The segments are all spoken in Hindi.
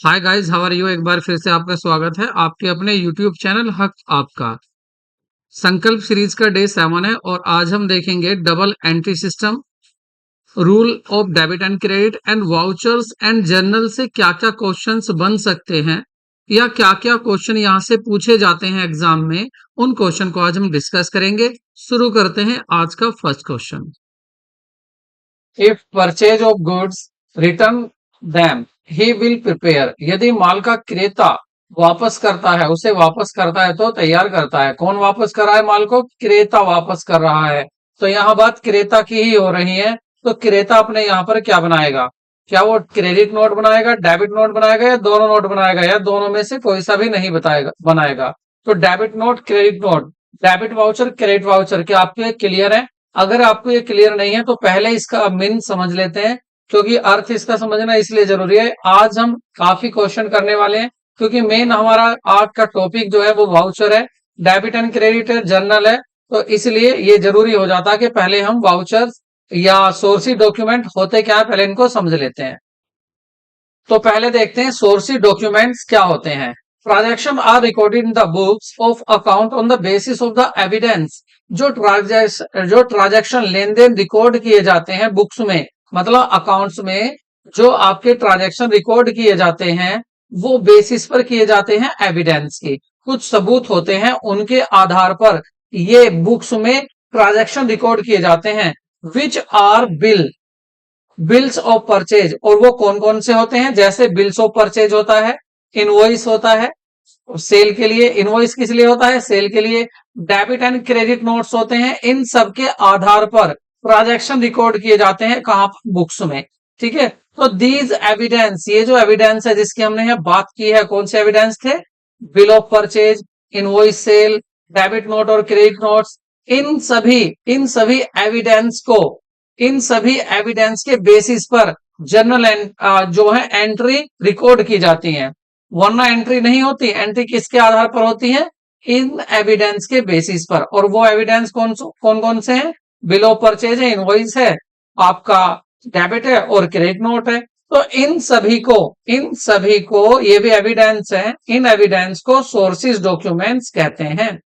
Hi guys, how are you. एक बार फिर से आपका स्वागत है आपके अपने यूट्यूब चैनल हक आपका। संकल्प सीरीज का डे 7 है और आज हम देखेंगे double entry system, rule of debit and credit and vouchers and journal से क्या क्या क्वेश्चंस बन सकते हैं या क्या क्या क्वेश्चन यहाँ से पूछे जाते हैं एग्जाम में। उन क्वेश्चन को आज हम डिस्कस करेंगे। शुरू करते हैं आज का first question. If purchase of goods return them he will prepare. यदि माल का क्रेता वापस करता है, उसे वापस करता है तो तैयार करता है। कौन वापस कर रहा है माल को? क्रेता वापस कर रहा है। तो यहाँ बात क्रेता की ही हो रही है। तो क्रेता अपने यहाँ पर क्या बनाएगा? क्या वो क्रेडिट नोट बनाएगा, डेबिट नोट बनाएगा या दोनों नोट बनाएगा, या दोनों में से कोई सा भी नहीं बताएगा बनाएगा? तो debit note, credit note, debit voucher, credit voucher, क्या आपको ये क्लियर है? अगर आपको ये क्लियर नहीं है तो पहले इसका मीन समझ लेते हैं, क्योंकि अर्थ इसका समझना इसलिए जरूरी है। आज हम काफी क्वेश्चन करने वाले हैं, क्योंकि मेन हमारा आज का टॉपिक जो है वो वाउचर है, डेबिट एंड क्रेडिट है, जर्नल है। तो इसलिए ये जरूरी हो जाता है कि पहले हम वाउचर्स या सोर्सिस डॉक्यूमेंट होते क्या है पहले इनको समझ लेते हैं। तो पहले देखते हैं सोर्सिस डॉक्यूमेंट्स क्या होते हैं। Transaction are recorded in the books of account on the basis of the evidence. जो ट्रांजैक्शन लेन देन रिकॉर्ड किए जाते हैं बुक्स में, मतलब अकाउंट्स में जो आपके ट्रांजैक्शन रिकॉर्ड किए जाते हैं वो बेसिस पर किए जाते हैं एविडेंस की। कुछ सबूत होते हैं, उनके आधार पर ये बुक्स में ट्रांजैक्शन रिकॉर्ड किए जाते हैं। Which are bills of purchase. और वो कौन कौन से होते हैं? जैसे बिल्स ऑफ परचेज होता है, इनवॉइस होता है सेल के लिए। इनवॉइस किस लिए होता है? सेल के लिए। डेबिट एंड क्रेडिट नोट्स होते हैं। इन सब के आधार पर ट्रांजैक्शन रिकॉर्ड किए जाते हैं। कहां पर? बुक्स में। ठीक है। तो दीज एविडेंस, ये जो एविडेंस है जिसकी हमने यहाँ बात की है, कौन से एविडेंस थे? Bill of purchase, invoice sale, debit note और क्रेडिट नोट्स। इन सभी एविडेंस को, इन सभी एविडेंस के बेसिस पर जर्नल जो है एंट्री रिकॉर्ड की जाती है। वरना एंट्री नहीं होती। एंट्री किसके आधार पर होती है? इन एविडेंस के बेसिस पर। और वो एविडेंस कौन कौन से हैं? बिल ऑफ परचेज है, इनवॉइस है, आपका डेबिट है और क्रेडिट नोट है। तो इन सभी को ये भी एविडेंस है, इन एविडेंस को सोर्सिस डॉक्यूमेंट्स कहते हैं।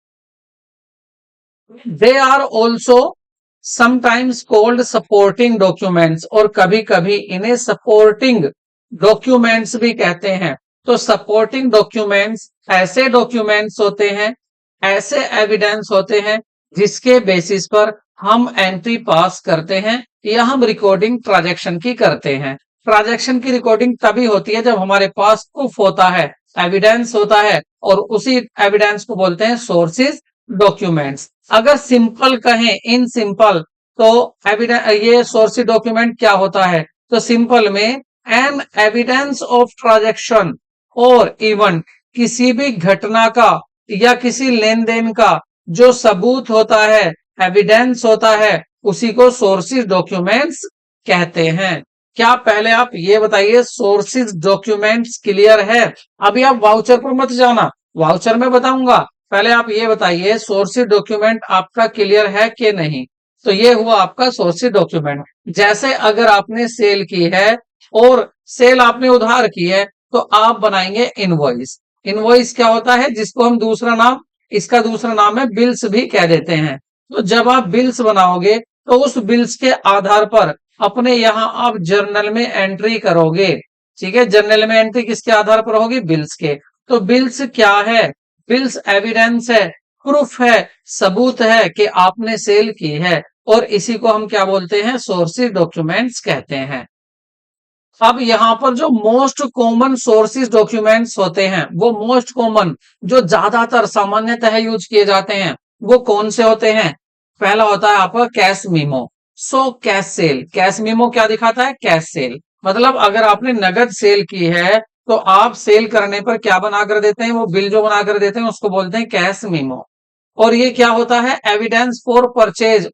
They are also sometimes called supporting documents. और कभी कभी इन्हें सपोर्टिंग डॉक्यूमेंट्स भी कहते हैं। तो सपोर्टिंग डॉक्यूमेंट्स ऐसे डॉक्यूमेंट्स होते हैं, ऐसे एविडेंस होते हैं जिसके बेसिस पर हम एंट्री पास करते हैं या हम रिकॉर्डिंग ट्रांजैक्शन की करते हैं। ट्रांजैक्शन की रिकॉर्डिंग तभी होती है जब हमारे पास प्रूफ होता है, एविडेंस होता है, और उसी एविडेंस को बोलते हैं सोर्सेज डॉक्यूमेंट्स। अगर सिंपल कहें, इन सिंपल, तो एविडेंस, ये सोर्सिस डॉक्यूमेंट क्या होता है? तो सिंपल में एन एविडेंस ऑफ ट्रांजैक्शन और इवेंट, किसी भी घटना का या किसी लेन देन का जो सबूत होता है, एविडेंस होता है, उसी को सोर्सिस डॉक्यूमेंट्स कहते हैं। क्या पहले आप ये बताइए सोर्सिस डॉक्यूमेंट्स क्लियर है? अभी आप वाउचर पर मत जाना, वाउचर में बताऊंगा। पहले आप ये बताइए सोर्सिस डॉक्यूमेंट आपका क्लियर है कि नहीं। तो ये हुआ आपका सोर्सिस डॉक्यूमेंट। जैसे अगर आपने सेल की है और सेल आपने उधार की है तो आप बनाएंगे इनवॉइस। इनवॉइस क्या होता है? जिसको हम दूसरा नाम, इसका दूसरा नाम है बिल्स भी कह देते हैं। तो जब आप बिल्स बनाओगे तो उस बिल्स के आधार पर अपने यहां आप जर्नल में एंट्री करोगे। ठीक है। जर्नल में एंट्री किसके आधार पर होगी? बिल्स के। तो बिल्स क्या है? बिल्स एविडेंस है, प्रूफ है, सबूत है कि आपने सेल की है, और इसी को हम क्या बोलते हैं? सोर्सिस डॉक्यूमेंट्स कहते हैं। अब यहां पर जो मोस्ट कॉमन सोर्सिस डॉक्यूमेंट्स होते हैं, वो मोस्ट कॉमन जो ज्यादातर सामान्यतः यूज किए जाते हैं, वो कौन से होते हैं? पहला होता है आपका cash memo. So cash cell. Cash memo क्या दिखाता है? Cash cell. मतलब अगर आपने नगद सेल की है तो आप सेल करने पर क्या बनाकर देते हैं? वो बिल जो बनाकर देते हैं उसको बोलते हैं कैश मीमो। और ये क्या होता है? Evidence for purchase,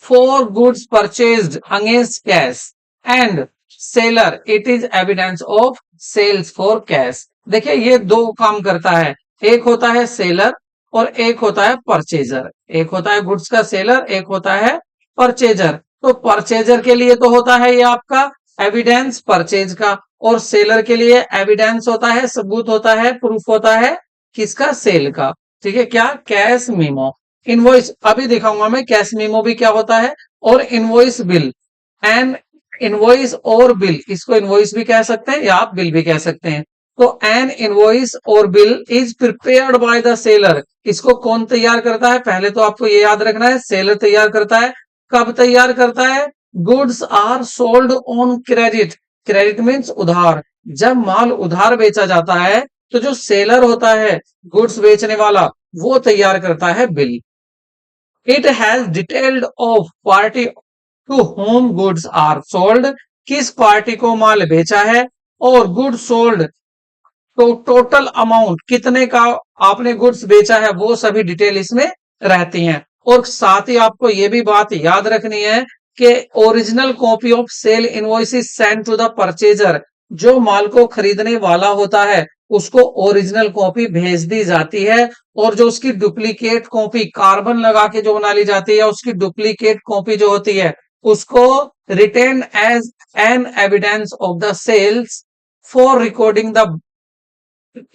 for goods purchased against cash, and seller, it is evidence of sales for cash. देखिए ये दो काम करता है, एक होता है सेलर और एक होता है परचेजर। एक होता है गुड्स का सेलर, एक होता है परचेजर। तो परचेजर के लिए तो होता है ये आपका एविडेंस परचेज का, और सेलर के लिए एविडेंस होता है, सबूत होता है, प्रूफ होता है किसका, सेल का। ठीक है, क्या, कैश मीमो। इनवॉइस अभी दिखाऊंगा मैं, कैश मीमो भी क्या होता है, और इनवॉइस बिल। एन इनवॉइस और बिल, इसको इनवॉइस भी कह सकते हैं या आप बिल भी कह सकते हैं। तो एन इनवॉइस और bill is prepared by the seller, इसको कौन तैयार करता है, पहले तो आपको ये याद रखना है, सेलर तैयार करता है। कब तैयार करता है, goods are sold on credit, credit means उधार, जब माल उधार बेचा जाता है तो जो सेलर होता है, गुड्स बेचने वाला, वो तैयार करता है bill. It has detailed of party to whom goods are sold, किस पार्टी को माल बेचा है, और गुड्स सोल्ड तो टोटल अमाउंट कितने का आपने गुड्स बेचा है, वो सभी डिटेल इसमें रहती हैं। और साथ ही आपको ये भी बात याद रखनी है कि original copy of sale invoice is send to the purchaser, जो माल को खरीदने वाला होता है उसको ओरिजिनल कॉपी भेज दी जाती है, और जो उसकी डुप्लीकेट कॉपी कार्बन लगा के जो बना ली जाती है, उसकी डुप्लीकेट कॉपी जो होती है उसको retain as an evidence of the sales for recording the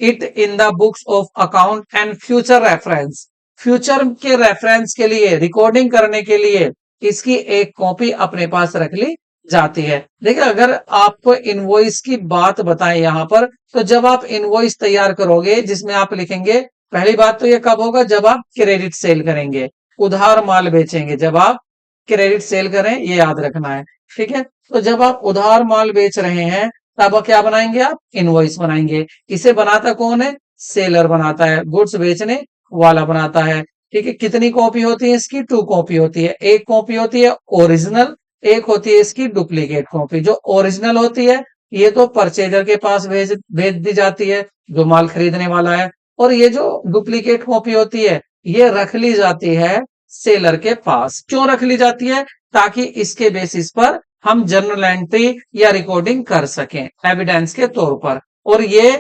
it in the books of account and future reference, future के रेफरेंस के लिए, रिकॉर्डिंग करने के लिए इसकी एक कॉपी अपने पास रख ली जाती है। देखिए, अगर आपको इनवॉइस की बात बताएं यहां पर, तो जब आप इनवॉइस तैयार करोगे जिसमें आप लिखेंगे, पहली बात तो ये कब होगा, जब आप क्रेडिट सेल करेंगे, उधार माल बेचेंगे, जब आप क्रेडिट सेल करें, ये याद रखना है। ठीक है, तो जब आप उधार माल बेच रहे हैं तब क्या बनाएंगे, आप इनवॉइस बनाएंगे। इसे बनाता कौन है, सेलर बनाता है, गुड्स बेचने वाला बनाता है। ठीक है, कितनी कॉपी होती है इसकी, 2 कॉपी होती है, एक कॉपी होती है ओरिजिनल, एक होती है इसकी डुप्लीकेट कॉपी। जो ओरिजिनल होती है ये तो परचेजर के पास भेज भेज दी जाती है, जो माल खरीदने वाला है, और ये जो डुप्लीकेट कॉपी होती है ये रख ली जाती है सेलर के पास। क्यों रख ली जाती है, ताकि इसके बेसिस पर हम जर्नल एंट्री या रिकॉर्डिंग कर सकें एविडेंस के तौर पर। और ये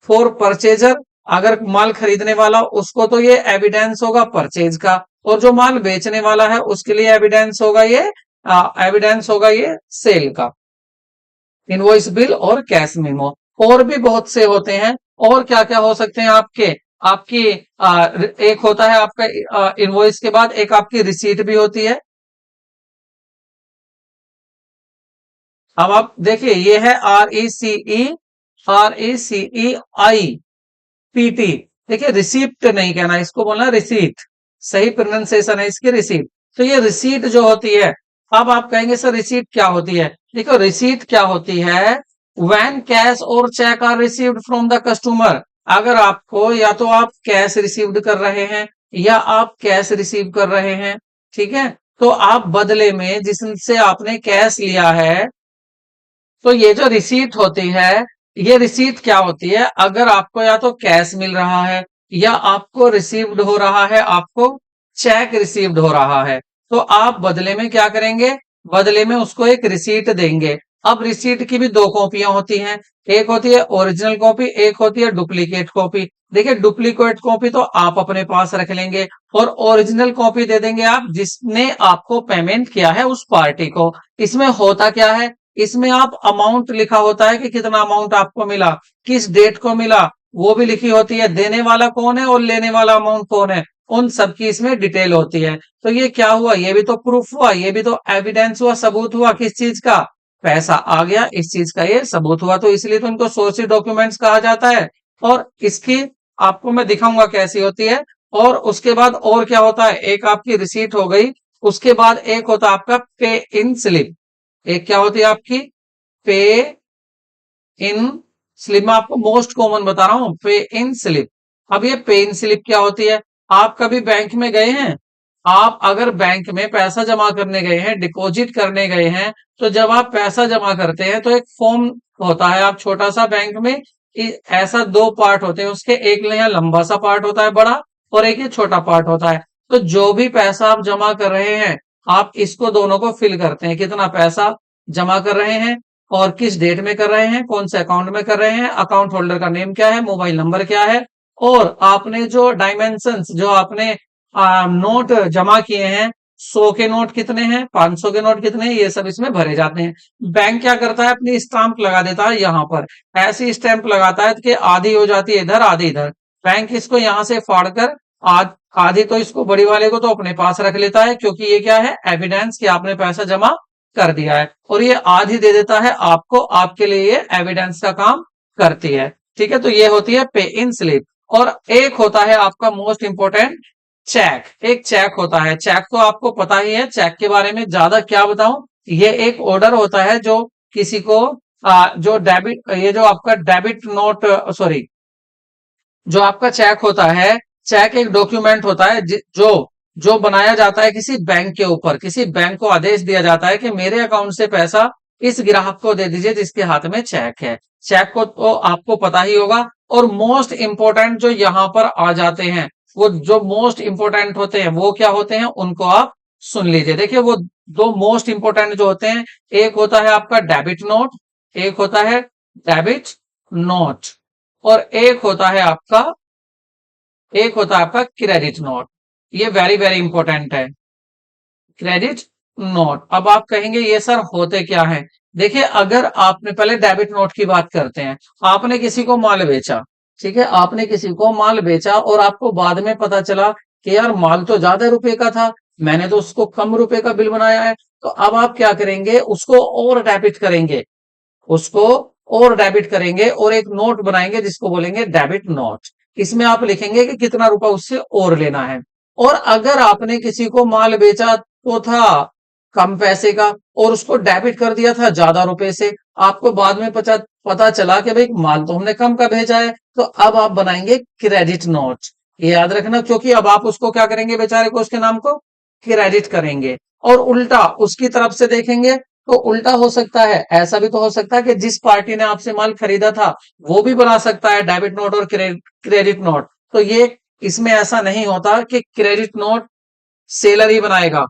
फॉर परचेजर, अगर माल खरीदने वाला उसको तो ये एविडेंस होगा परचेज का, और जो माल बेचने वाला है उसके लिए एविडेंस होगा ये सेल का, इनवॉइस बिल और कैश मेमो। और भी बहुत से होते हैं, और क्या क्या हो सकते हैं आपके, आपकी एक होता है आपका इनवॉइस के बाद एक आपकी रिसीट भी होती है। अब आप देखिए, ये है RECEIPT, देखिए रिसीप्ट नहीं कहना, इसको बोलना रिसीट, सही प्रोनाउंसिएशन है इसकी, रिसीट। तो ये रिसीट जो होती है, अब आप कहेंगे सर रिसीट क्या होती है, देखो रिसीट क्या होती है, व्हेन कैश और cheque are received from the customer, अगर आपको या तो आप कैश रिसीव्ड कर रहे हैं या आप कैश रिसीव कर रहे हैं, ठीक है, तो आप बदले में जिससे आपने कैश लिया है, तो ये जो रिसीट होती है, ये रिसीट क्या होती है, अगर आपको या तो कैश मिल रहा है या आपको रिसीव्ड हो रहा है, आपको चेक रिसीव्ड हो रहा है, तो आप बदले में क्या करेंगे, बदले में उसको एक रिसीट देंगे। अब रिसीट की भी 2 कॉपियां होती हैं, एक होती है ओरिजिनल कॉपी, एक होती है डुप्लीकेट कॉपी। देखिए, डुप्लीकेट कॉपी तो आप अपने पास रख लेंगे, और ओरिजिनल कॉपी दे देंगे आप जिसने आपको पेमेंट किया है उस पार्टी को। इसमें होता क्या है, इसमें आप अमाउंट लिखा होता है कि कितना अमाउंट आपको मिला, किस डेट को मिला, वो भी लिखी होती है, देने वाला कौन है और लेने वाला अमाउंट कौन है, उन सबकी इसमें डिटेल होती है। तो ये क्या हुआ, ये भी तो प्रूफ हुआ, ये भी तो एविडेंस हुआ, सबूत हुआ, किस चीज का, पैसा आ गया, इस चीज का ये सबूत हुआ, तो इसलिए तो इनको सोर्सिव डॉक्यूमेंट्स कहा जाता है। और इसकी आपको मैं दिखाऊंगा कैसी होती है। और उसके बाद और क्या होता है, एक आपकी रिसीट हो गई, उसके बाद एक होता है आपका पे इन स्लिप, एक क्या होती है आपकी पे इन स्लिप, में आपको मोस्ट कॉमन बता रहा हूं, पे इन स्लिप। अब ये पे इन स्लिप क्या होती है, आप कभी बैंक में गए हैं, आप अगर बैंक में पैसा जमा करने गए हैं, डिपॉजिट करने गए हैं, तो जब आप पैसा जमा करते हैं तो एक फॉर्म होता है, आप छोटा सा बैंक में ऐसा 2 पार्ट होते हैं उसके, एक यहाँ लंबा सा पार्ट होता है बड़ा, और एक ये छोटा पार्ट होता है। तो जो भी पैसा आप जमा कर रहे हैं, आप इसको दोनों को फिल करते हैं, कितना पैसा जमा कर रहे हैं और किस डेट में कर रहे हैं, कौन से अकाउंट में कर रहे हैं, अकाउंट होल्डर का नेम क्या है, मोबाइल नंबर क्या है, और आपने जो डायमेंशंस, जो आपने नोट जमा किए हैं 100 के नोट कितने हैं, 500 के नोट कितने हैं, ये सब इसमें भरे जाते हैं। बैंक क्या करता है, अपनी स्टाम्प लगा देता है यहाँ पर, ऐसी स्टैंप लगाता है कि आधी हो जाती है इधर आधी इधर। बैंक इसको यहाँ से फाड़ कर आधी तो इसको बड़ी वाले को तो अपने पास रख लेता है, क्योंकि ये क्या है, एविडेंस कि आपने पैसा जमा कर दिया है, और ये आधी दे देता है आपको, आपके लिए ये एविडेंस का काम करती है। ठीक है, तो ये होती है पे इन स्लिप। और एक होता है आपका मोस्ट इंपोर्टेंट चेक। एक चेक होता है, चेक तो आपको पता ही है, चेक के बारे में ज्यादा क्या बताऊं। ये एक ऑर्डर होता है जो किसी को जो डेबिट, ये जो आपका डेबिट नोट, सॉरी, जो आपका चेक होता है, चेक एक डॉक्यूमेंट होता है जो जो बनाया जाता है किसी बैंक के ऊपर। किसी बैंक को आदेश दिया जाता है कि मेरे अकाउंट से पैसा इस ग्राहक को दे दीजिए जिसके हाथ में चेक है। चेक को तो आपको पता ही होगा। और मोस्ट इंपोर्टेंट जो यहां पर आ जाते हैं, वो जो मोस्ट इंपोर्टेंट होते हैं वो क्या होते हैं, उनको आप सुन लीजिए। देखिए, वो दो मोस्ट इंपोर्टेंट जो होते हैं, एक होता है आपका डेबिट नोट, एक होता है डेबिट नोट, और एक होता है आपका क्रेडिट नोट। ये वेरी वेरी इंपॉर्टेंट है, क्रेडिट नोट। अब आप कहेंगे ये सर होते क्या है। देखिए, अगर आपने, पहले डेबिट नोट की बात करते हैं, आपने किसी को माल बेचा, ठीक है, आपने किसी को माल बेचा और आपको बाद में पता चला कि यार माल तो ज्यादा रुपए का था, मैंने तो उसको कम रुपए का बिल बनाया है। तो अब आप क्या करेंगे, उसको और डेबिट करेंगे, उसको और डेबिट करेंगे और एक नोट बनाएंगे जिसको बोलेंगे डेबिट नोट। इसमें आप लिखेंगे कि कितना रुपया उससे और लेना है। और अगर आपने किसी को माल बेचा तो था कम पैसे का और उसको डेबिट कर दिया था ज्यादा रुपए से, आपको बाद में पता चला कि भाई माल तो हमने कम का भेजा है, तो अब आप बनाएंगे क्रेडिट नोट। ये याद रखना, क्योंकि अब आप उसको क्या करेंगे, बेचारे को, उसके नाम को क्रेडिट करेंगे। और उल्टा उसकी तरफ से देखेंगे तो उल्टा हो सकता है, ऐसा भी तो हो सकता है कि जिस पार्टी ने आपसे माल खरीदा था वो भी बना सकता है डेबिट नोट और क्रेडिट नोट। तो ये इसमें ऐसा नहीं होता कि क्रेडिट नोट सेलर ही बनाएगा।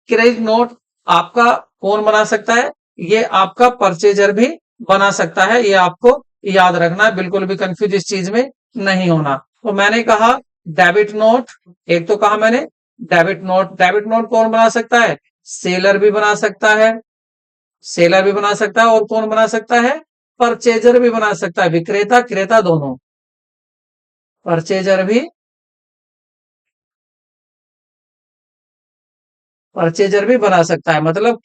क्रेडिट नोट आपका कौन बना सकता है, ये आपका परचेजर भी बना सकता है। ये आपको याद रखना है, बिल्कुल भी कंफ्यूज इस चीज में नहीं होना। तो मैंने कहा डेबिट नोट, एक तो कहा मैंने डेबिट नोट कौन बना सकता है, सेलर भी बना सकता है, सेलर भी बना सकता है, और कौन बना सकता है, परचेजर भी बना सकता है, विक्रेता क्रेता दोनों, परचेजर भी परचेजर भी बना सकता है। मतलब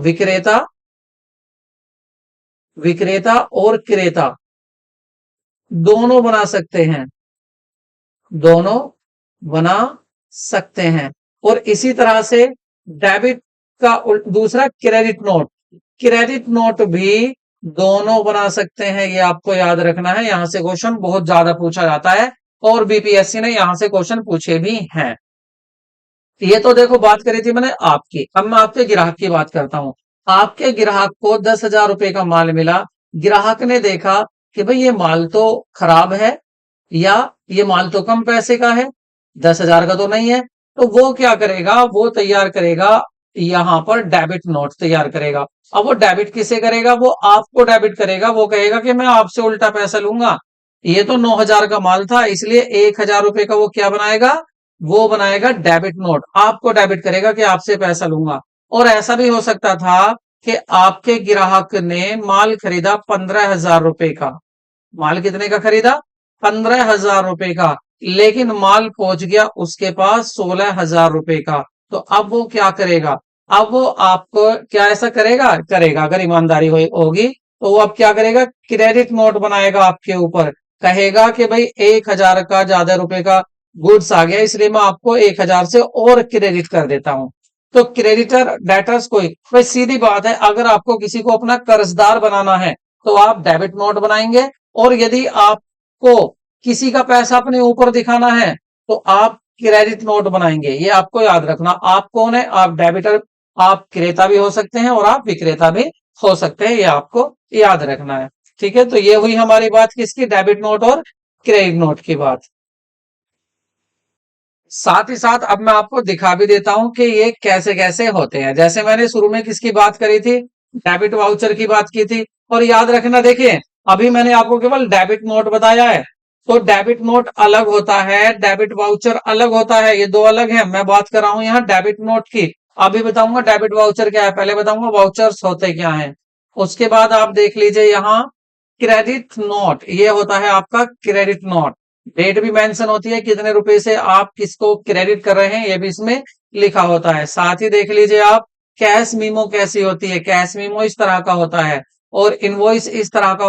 विक्रेता विक्रेता और क्रेता दोनों बना सकते हैं, दोनों बना सकते हैं। और इसी तरह से डेबिट का दूसरा क्रेडिट नोट भी दोनों बना सकते हैं, ये आपको याद रखना है। यहां से क्वेश्चन बहुत ज्यादा पूछा जाता है और बीपीएससी ने यहां से क्वेश्चन पूछे भी हैं। ये तो देखो बात करी थी मैंने आपकी, अब मैं आपके ग्राहक की बात करता हूं। आपके ग्राहक को 10,000 रुपए का माल मिला। ग्राहक ने देखा कि भाई ये माल तो खराब है, या ये माल तो कम पैसे का है, 10,000 का तो नहीं है। तो वो क्या करेगा, वो तैयार करेगा, यहां पर डेबिट नोट तैयार करेगा। अब वो डेबिट किसे करेगा, वो आपको डेबिट करेगा। वो कहेगा कि मैं आपसे उल्टा पैसा लूंगा, ये तो 9,000 का माल था, इसलिए 1,000 रुपए का वो क्या बनाएगा, वो बनाएगा डेबिट नोट, आपको डेबिट करेगा कि आपसे पैसा लूंगा। और ऐसा भी हो सकता था कि आपके ग्राहक ने माल खरीदा 15,000 रुपए का, माल कितने का खरीदा, 15,000 रुपए का, लेकिन माल पहुंच गया उसके पास 16,000 रुपए का। तो अब वो क्या करेगा, अब वो आपको क्या ऐसा करेगा अगर ईमानदारी होगी तो वो अब क्या करेगा, क्रेडिट नोट बनाएगा आपके ऊपर। कहेगा कि भाई 1,000 का ज्यादा रुपए का गुड्स आ गया, इसलिए मैं आपको 1,000 से और क्रेडिट कर देता हूं। तो क्रेडिटर डेटर्स कोई, भाई सीधी बात है, अगर आपको किसी को अपना कर्जदार बनाना है तो आप डेबिट नोट बनाएंगे। और यदि आपको किसी का पैसा अपने ऊपर दिखाना है तो आप क्रेडिट नोट बनाएंगे। ये आपको याद रखना। आप कौन है, आप डेबिटर, आप क्रेता भी हो सकते हैं और आप विक्रेता भी हो सकते हैं, ये आपको याद रखना है। ठीक है, तो ये हुई हमारी बात किसकी, डेबिट नोट और क्रेडिट नोट की बात। साथ ही साथ अब मैं आपको दिखा भी देता हूं कि ये कैसे कैसे होते हैं। जैसे मैंने शुरू में किसकी बात करी थी, डेबिट वाउचर की बात की थी। और याद रखना, देखिए अभी मैंने आपको केवल डेबिट नोट बताया है, तो डेबिट नोट अलग होता है, डेबिट वाउचर अलग होता है, ये दो अलग है। मैं बात कर रहा हूं यहाँ डेबिट नोट की। अभी बताऊंगा डेबिट वाउचर क्या है, पहले बताऊंगा वाउचर्स होते क्या हैं। उसके बाद आप देख लीजिए यहाँ क्रेडिट नोट, ये होता है आपका क्रेडिट नोट। डेट भी मेंशन होती है, कितने रुपए से आप किसको क्रेडिट कर रहे हैं ये भी इसमें लिखा होता है। साथ ही देख लीजिए आप कैश मीमो कैसी होती है, कैश मीमो इस तरह का होता है और इनवॉइस इस तरह का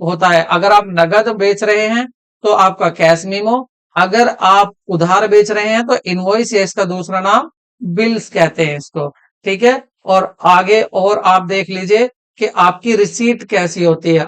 होता है। अगर आप नगद बेच रहे हैं तो आपका कैश मीमो, अगर आप उधार बेच रहे हैं तो इनवॉइस या इसका दूसरा नाम बिल्स कहते हैं इसको। ठीक है, और आगे और आप देख लीजिए कि आपकी रिसीट कैसी होती है,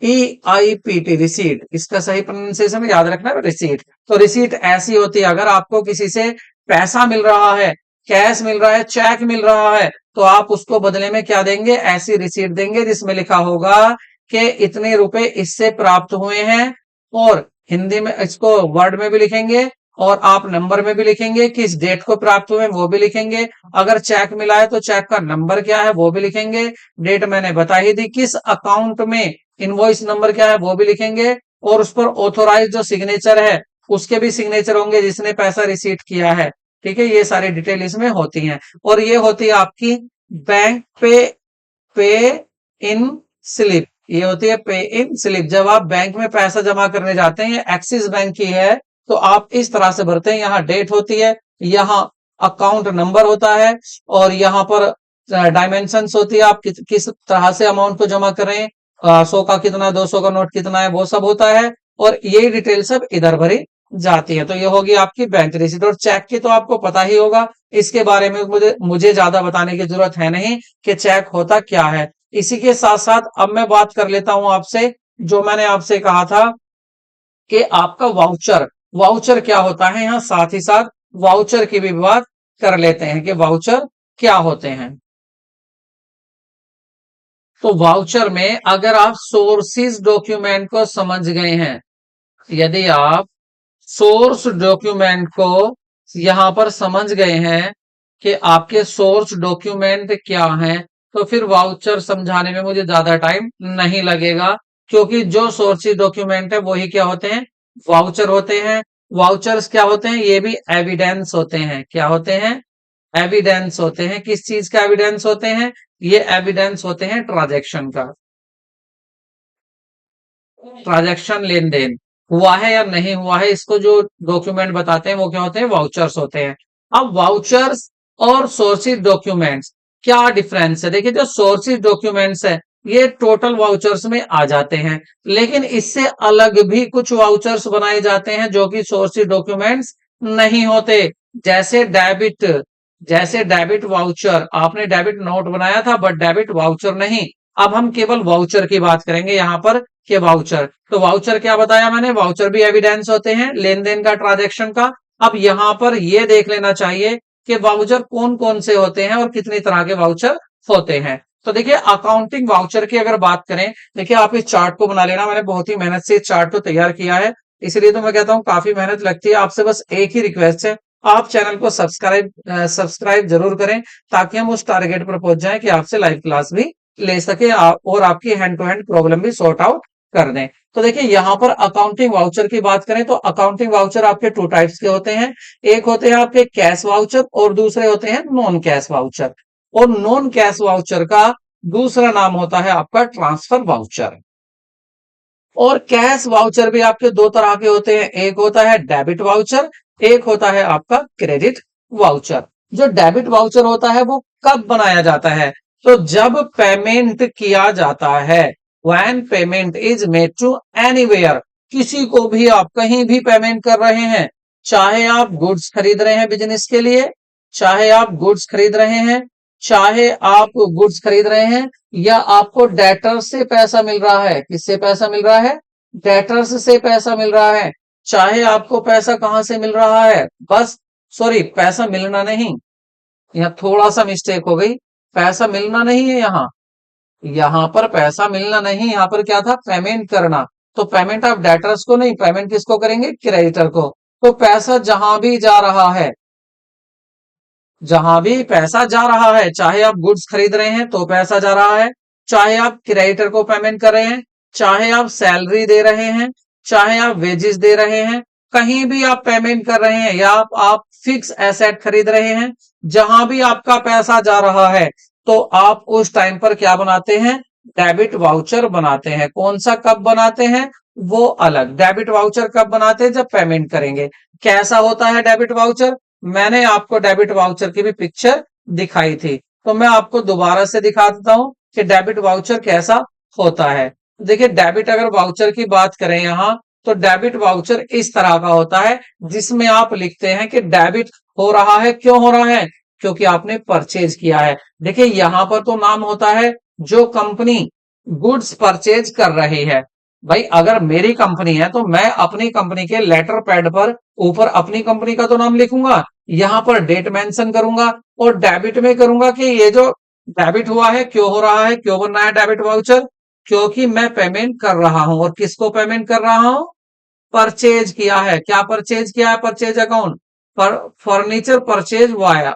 RECEIPT, रिसीट, इसका सही प्रोनाउंसिएशन याद रखना है, रिसीट। तो रिसीट ऐसी होती है, अगर आपको किसी से पैसा मिल रहा है, कैश मिल रहा है, चेक मिल रहा है, तो आप उसको बदले में क्या देंगे, ऐसी रिसीट देंगे जिसमें लिखा होगा कि इतने रुपए इससे प्राप्त हुए हैं, और हिंदी में इसको वर्ड में भी लिखेंगे और आप नंबर में भी लिखेंगे, किस डेट को प्राप्त हुए वो भी लिखेंगे। अगर चेक मिला है तो चेक का नंबर क्या है वो भी लिखेंगे, डेट मैंने बता ही दी, किस अकाउंट में इनवॉइस नंबर क्या है वो भी लिखेंगे, और उस पर ऑथोराइज जो सिग्नेचर है उसके भी सिग्नेचर होंगे जिसने पैसा रिसीट किया है। ठीक है, ये सारी डिटेल इसमें होती हैं। और ये होती है आपकी बैंक पे इन स्लिप, ये होती है पे इन स्लिप। जब आप बैंक में पैसा जमा करने जाते हैं, ये एक्सिस बैंक की है, तो आप इस तरह से भरते हैं, यहाँ डेट होती है, यहाँ अकाउंट नंबर होता है, और यहाँ पर डायमेंशंस होती है, आप किस तरह से अमाउंट को जमा करें, 100 का कितना, 200 का नोट कितना है, वो सब होता है, और ये डिटेल सब इधर भरी जाती है। तो ये होगी आपकी बैंक रिसीट। और चेक की तो आपको पता ही होगा, इसके बारे में मुझे मुझे ज्यादा बताने की जरूरत है नहीं कि चेक होता क्या है। इसी के साथ साथ अब मैं बात कर लेता हूं आपसे, जो मैंने आपसे कहा था कि आपका वाउचर, वाउचर क्या होता है, यहां साथ ही साथ वाउचर की भी बात कर लेते हैं कि वाउचर क्या होते हैं। तो वाउचर में अगर आप सोर्सिस डॉक्यूमेंट को समझ गए हैं, यदि आप सोर्स डॉक्यूमेंट को यहां पर समझ गए हैं कि आपके सोर्स डॉक्यूमेंट क्या हैं, तो फिर वाउचर समझाने में मुझे ज्यादा टाइम नहीं लगेगा, क्योंकि जो सोर्सिस डॉक्यूमेंट है वही क्या होते हैं, वाउचर होते हैं। वाउचर्स क्या होते हैं, ये भी एविडेंस होते हैं। क्या होते हैं, एविडेंस होते हैं। किस चीज का एविडेंस होते हैं, ये एविडेंस होते हैं ट्रांजैक्शन का, ट्रांजैक्शन लेन देन हुआ है या नहीं हुआ है, इसको जो डॉक्यूमेंट बताते हैं वो क्या होते हैं, वाउचर्स होते हैं। अब वाउचर्स और सोर्सिस डॉक्यूमेंट्स क्या डिफरेंस है, देखिए जो सोर्सिस डॉक्यूमेंट्स है ये टोटल वाउचर्स में आ जाते हैं, लेकिन इससे अलग भी कुछ वाउचर्स बनाए जाते हैं जो कि सोर्सिस डॉक्यूमेंट्स नहीं होते। जैसे डेबिट, जैसे डेबिट वाउचर, आपने डेबिट नोट बनाया था बट डेबिट वाउचर नहीं। अब हम केवल वाउचर की बात करेंगे यहाँ पर कि वाउचर, तो वाउचर क्या बताया मैंने, वाउचर भी एविडेंस होते हैं लेन देन का, ट्रांजैक्शन का। अब यहां पर यह देख लेना चाहिए कि वाउचर कौन कौन से होते हैं और कितनी तरह के वाउचर होते हैं। तो देखिए अकाउंटिंग वाउचर की अगर बात करें, देखिए आप इस चार्ट को बना लेना, मैंने बहुत ही मेहनत से इस चार्ट को तैयार किया है, इसलिए तो मैं कहता हूं काफी मेहनत लगती है। आपसे बस एक ही रिक्वेस्ट है, आप चैनल को सब्सक्राइब जरूर करें, ताकि हम उस टारगेट पर पहुंच जाएं कि आपसे लाइव क्लास भी ले सके और आपकी हैंड टू हैंड प्रॉब्लम भी सॉर्ट आउट कर दें। तो देखिए यहां पर अकाउंटिंग वाउचर की बात करें तो अकाउंटिंग वाउचर आपके टू टाइप्स के होते हैं, एक होते हैं आपके कैश वाउचर और दूसरे होते हैं नॉन कैश वाउचर। और नॉन कैश वाउचर का दूसरा नाम होता है आपका ट्रांसफर वाउचर। और कैश वाउचर भी आपके दो तरह के होते हैं, एक होता है डेबिट वाउचर, एक होता है आपका क्रेडिट वाउचर। जो डेबिट वाउचर होता है वो कब बनाया जाता है, तो जब पेमेंट किया जाता है, when payment is made to anywhere, किसी को भी आप कहीं भी पेमेंट कर रहे हैं, चाहे आप गुड्स खरीद रहे हैं बिजनेस के लिए, चाहे आप गुड्स खरीद रहे हैं, चाहे आप गुड्स खरीद रहे हैं, या आपको डेटर्स से पैसा मिल रहा है, किससे पैसा मिल रहा है, डेटर्स से पैसा मिल रहा है, चाहे आपको पैसा कहां से मिल रहा है, बस सॉरी पैसा मिलना नहीं, यहाँ थोड़ा सा मिस्टेक हो गई, पैसा मिलना नहीं है यहाँ, यहाँ पर पैसा मिलना नहीं, यहाँ पर क्या था, पेमेंट करना। तो पेमेंट आप डेटर्स को नहीं, पेमेंट किसको करेंगे, क्रेडिटर को। तो पैसा जहां भी जा रहा है, जहां भी पैसा जा रहा है, चाहे आप गुड्स खरीद रहे हैं तो पैसा जा रहा है, चाहे आप क्रेडिटर को पेमेंट कर रहे हैं, चाहे आप सैलरी दे रहे हैं, चाहे आप वेजेस दे रहे हैं, कहीं भी आप पेमेंट कर रहे हैं या आप फिक्स एसेट खरीद रहे हैं, जहां भी आपका पैसा जा रहा है तो आप उस टाइम पर क्या बनाते हैं, डेबिट वाउचर बनाते हैं। कौन सा कब बनाते हैं, वो अलग। डेबिट वाउचर कब बनाते हैं, जब पेमेंट करेंगे। कैसा होता है डेबिट वाउचर, मैंने आपको डेबिट वाउचर की भी पिक्चर दिखाई थी, तो मैं आपको दोबारा से दिखा देता हूं कि डेबिट वाउचर कैसा होता है। देखिए डेबिट अगर वाउचर की बात करें यहां, तो डेबिट वाउचर इस तरह का होता है जिसमें आप लिखते हैं कि डेबिट हो रहा है। क्यों हो रहा है, क्योंकि आपने परचेज किया है। देखिए यहां पर तो नाम होता है जो कंपनी गुड्स परचेज कर रही है। भाई अगर मेरी कंपनी है तो मैं अपनी कंपनी के लेटर पैड पर ऊपर अपनी कंपनी का तो नाम लिखूंगा, यहां पर डेट मेंशन करूंगा और डेबिट में करूंगा कि ये जो डेबिट हुआ है क्यों हो रहा है, क्यों बनना है डेबिट वाउचर, क्योंकि मैं पेमेंट कर रहा हूं। और किसको पेमेंट कर रहा हूं, परचेज किया है। क्या परचेज किया है, परचेज अकाउंट पर फर्नीचर परचेज वाया,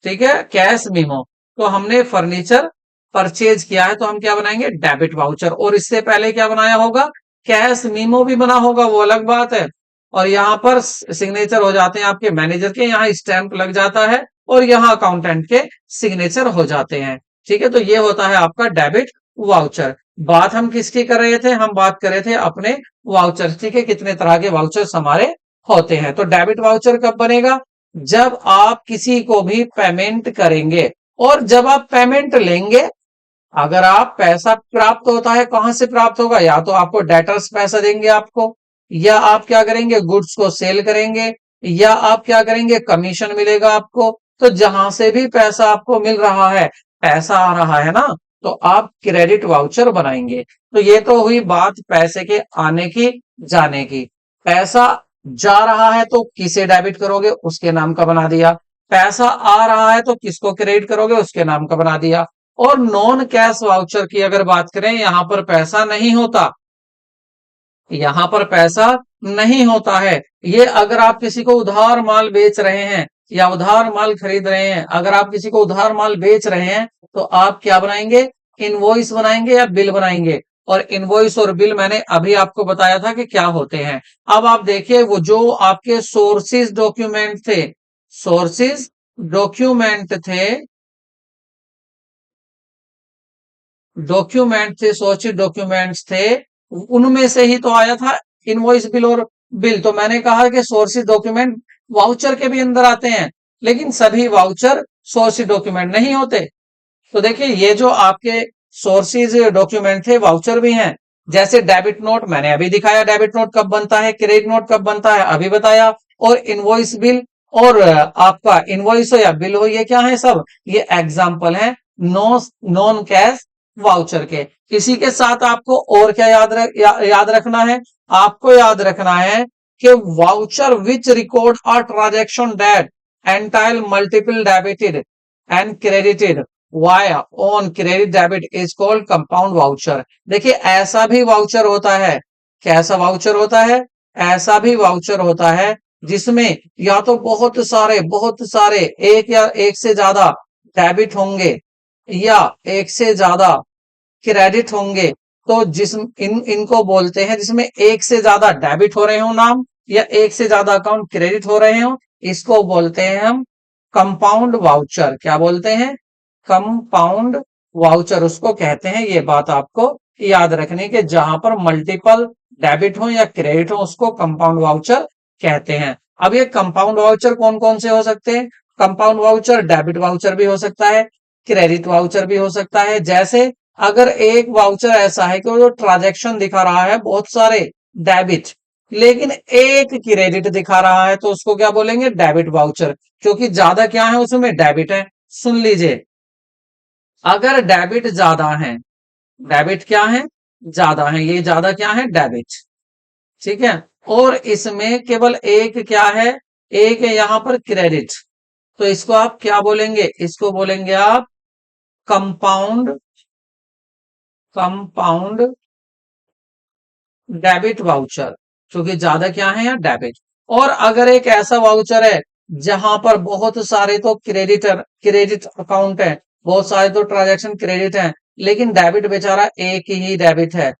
ठीक है, कैश मीमो। तो हमने फर्नीचर परचेज किया है तो हम क्या बनाएंगे, डेबिट वाउचर। और इससे पहले क्या बनाया होगा, कैश मीमो भी बना होगा, वो अलग बात है। और यहां पर सिग्नेचर हो जाते हैं आपके मैनेजर के, यहाँ स्टैंप लग जाता है और यहाँ अकाउंटेंट के सिग्नेचर हो जाते हैं। ठीक है, तो ये होता है आपका डेबिट वाउचर। बात हम किसकी कर रहे थे, हम बात कर रहे थे अपने वाउचर। ठीक है, कितने तरह के वाउचर्स हमारे होते हैं। तो डेबिट वाउचर कब बनेगा, जब आप किसी को भी पेमेंट करेंगे और जब आप पेमेंट लेंगे। अगर आप पैसा प्राप्त होता है, कहां से प्राप्त होगा, या तो आपको डेटर्स पैसा देंगे आपको, या आप क्या करेंगे, गुड्स को सेल करेंगे, या आप क्या करेंगे, कमीशन मिलेगा आपको। तो जहां से भी पैसा आपको मिल रहा है, पैसा आ रहा है ना, तो आप क्रेडिट वाउचर बनाएंगे। तो ये तो हुई बात पैसे के आने की, जाने की। पैसा जा रहा है तो किसे डेबिट करोगे, उसके नाम का बना दिया। पैसा आ रहा है तो किसको क्रेडिट करोगे, उसके नाम का बना दिया। और नॉन कैश वाउचर की अगर बात करें, यहां पर पैसा नहीं होता, यहां पर पैसा नहीं होता है। ये अगर आप किसी को उधार माल बेच रहे हैं या उधार माल खरीद रहे हैं, अगर आप किसी को उधार माल बेच रहे हैं तो आप क्या बनाएंगे, इनवॉइस बनाएंगे या बिल बनाएंगे। और इनवॉइस और बिल मैंने अभी आपको बताया था कि क्या होते हैं। अब आप देखिए वो जो आपके सोर्सेज डॉक्यूमेंट थे, सोर्सेज डॉक्यूमेंट थे, सोर्सेज डॉक्यूमेंट्स थे, उनमें से ही तो आया था इनवॉइस बिल और बिल। तो मैंने कहा कि सोर्सेज डॉक्यूमेंट वाउचर के भी अंदर आते हैं, लेकिन सभी वाउचर सोर्सेज डॉक्यूमेंट नहीं होते। तो देखिए ये जो आपके सोर्सेज डॉक्यूमेंट थे, वाउचर भी हैं। जैसे डेबिट नोट मैंने अभी दिखाया, डेबिट नोट कब बनता है, क्रेडिट नोट कब बनता है अभी बताया। और इनवॉइस बिल और आपका इनवॉइस हो या बिल हो, ये क्या है, सब ये एग्जाम्पल है नॉन कैश वाउचर के। इसी के साथ आपको और क्या याद रखना है, आपको याद रखना है कि voucher which record a transaction that entail multiple debited and credited via on credit debit is called compound voucher. देखिए ऐसा भी वाउचर होता है, कैसा वाउचर होता है, ऐसा भी वाउचर होता है जिसमें या तो बहुत सारे एक या एक से ज्यादा डेबिट होंगे या एक से ज्यादा क्रेडिट होंगे। तो इनको बोलते हैं जिसमें एक से ज्यादा डेबिट हो रहे हो नाम, या एक से ज्यादा अकाउंट क्रेडिट हो रहे हो, इसको बोलते हैं हम कंपाउंड वाउचर। क्या बोलते हैं, कंपाउंड वाउचर उसको कहते हैं। ये बात आपको याद रखनी कि जहां पर मल्टीपल डेबिट हो या क्रेडिट हो उसको कंपाउंड वाउचर कहते हैं। अब ये कंपाउंड वाउचर कौन कौन से हो सकते हैं, कंपाउंड वाउचर डेबिट वाउचर भी हो सकता है, क्रेडिट वाउचर भी हो सकता है। जैसे अगर एक वाउचर ऐसा है कि वो जो ट्रांजैक्शन दिखा रहा है बहुत सारे डेबिट, लेकिन एक क्रेडिट दिखा रहा है, तो उसको क्या बोलेंगे, डेबिट वाउचर, क्योंकि ज्यादा क्या है उसमें, डेबिट है। सुन लीजिए, अगर डेबिट ज्यादा है, डेबिट क्या है, ज्यादा है, ये ज्यादा क्या है, डेबिट, ठीक है। और इसमें केवल एक क्या है, एक है यहां पर क्रेडिट, तो इसको आप क्या बोलेंगे, इसको बोलेंगे आप कंपाउंड कंपाउंड डेबिट वाउचर, क्योंकि ज्यादा क्या है यहाँ, डेबिट। और अगर एक ऐसा वाउचर है जहां पर बहुत सारे तो क्रेडिट अकाउंट है, बहुत सारे तो ट्रांजैक्शन क्रेडिट है, लेकिन डेबिट बेचारा एक ही डेबिट है,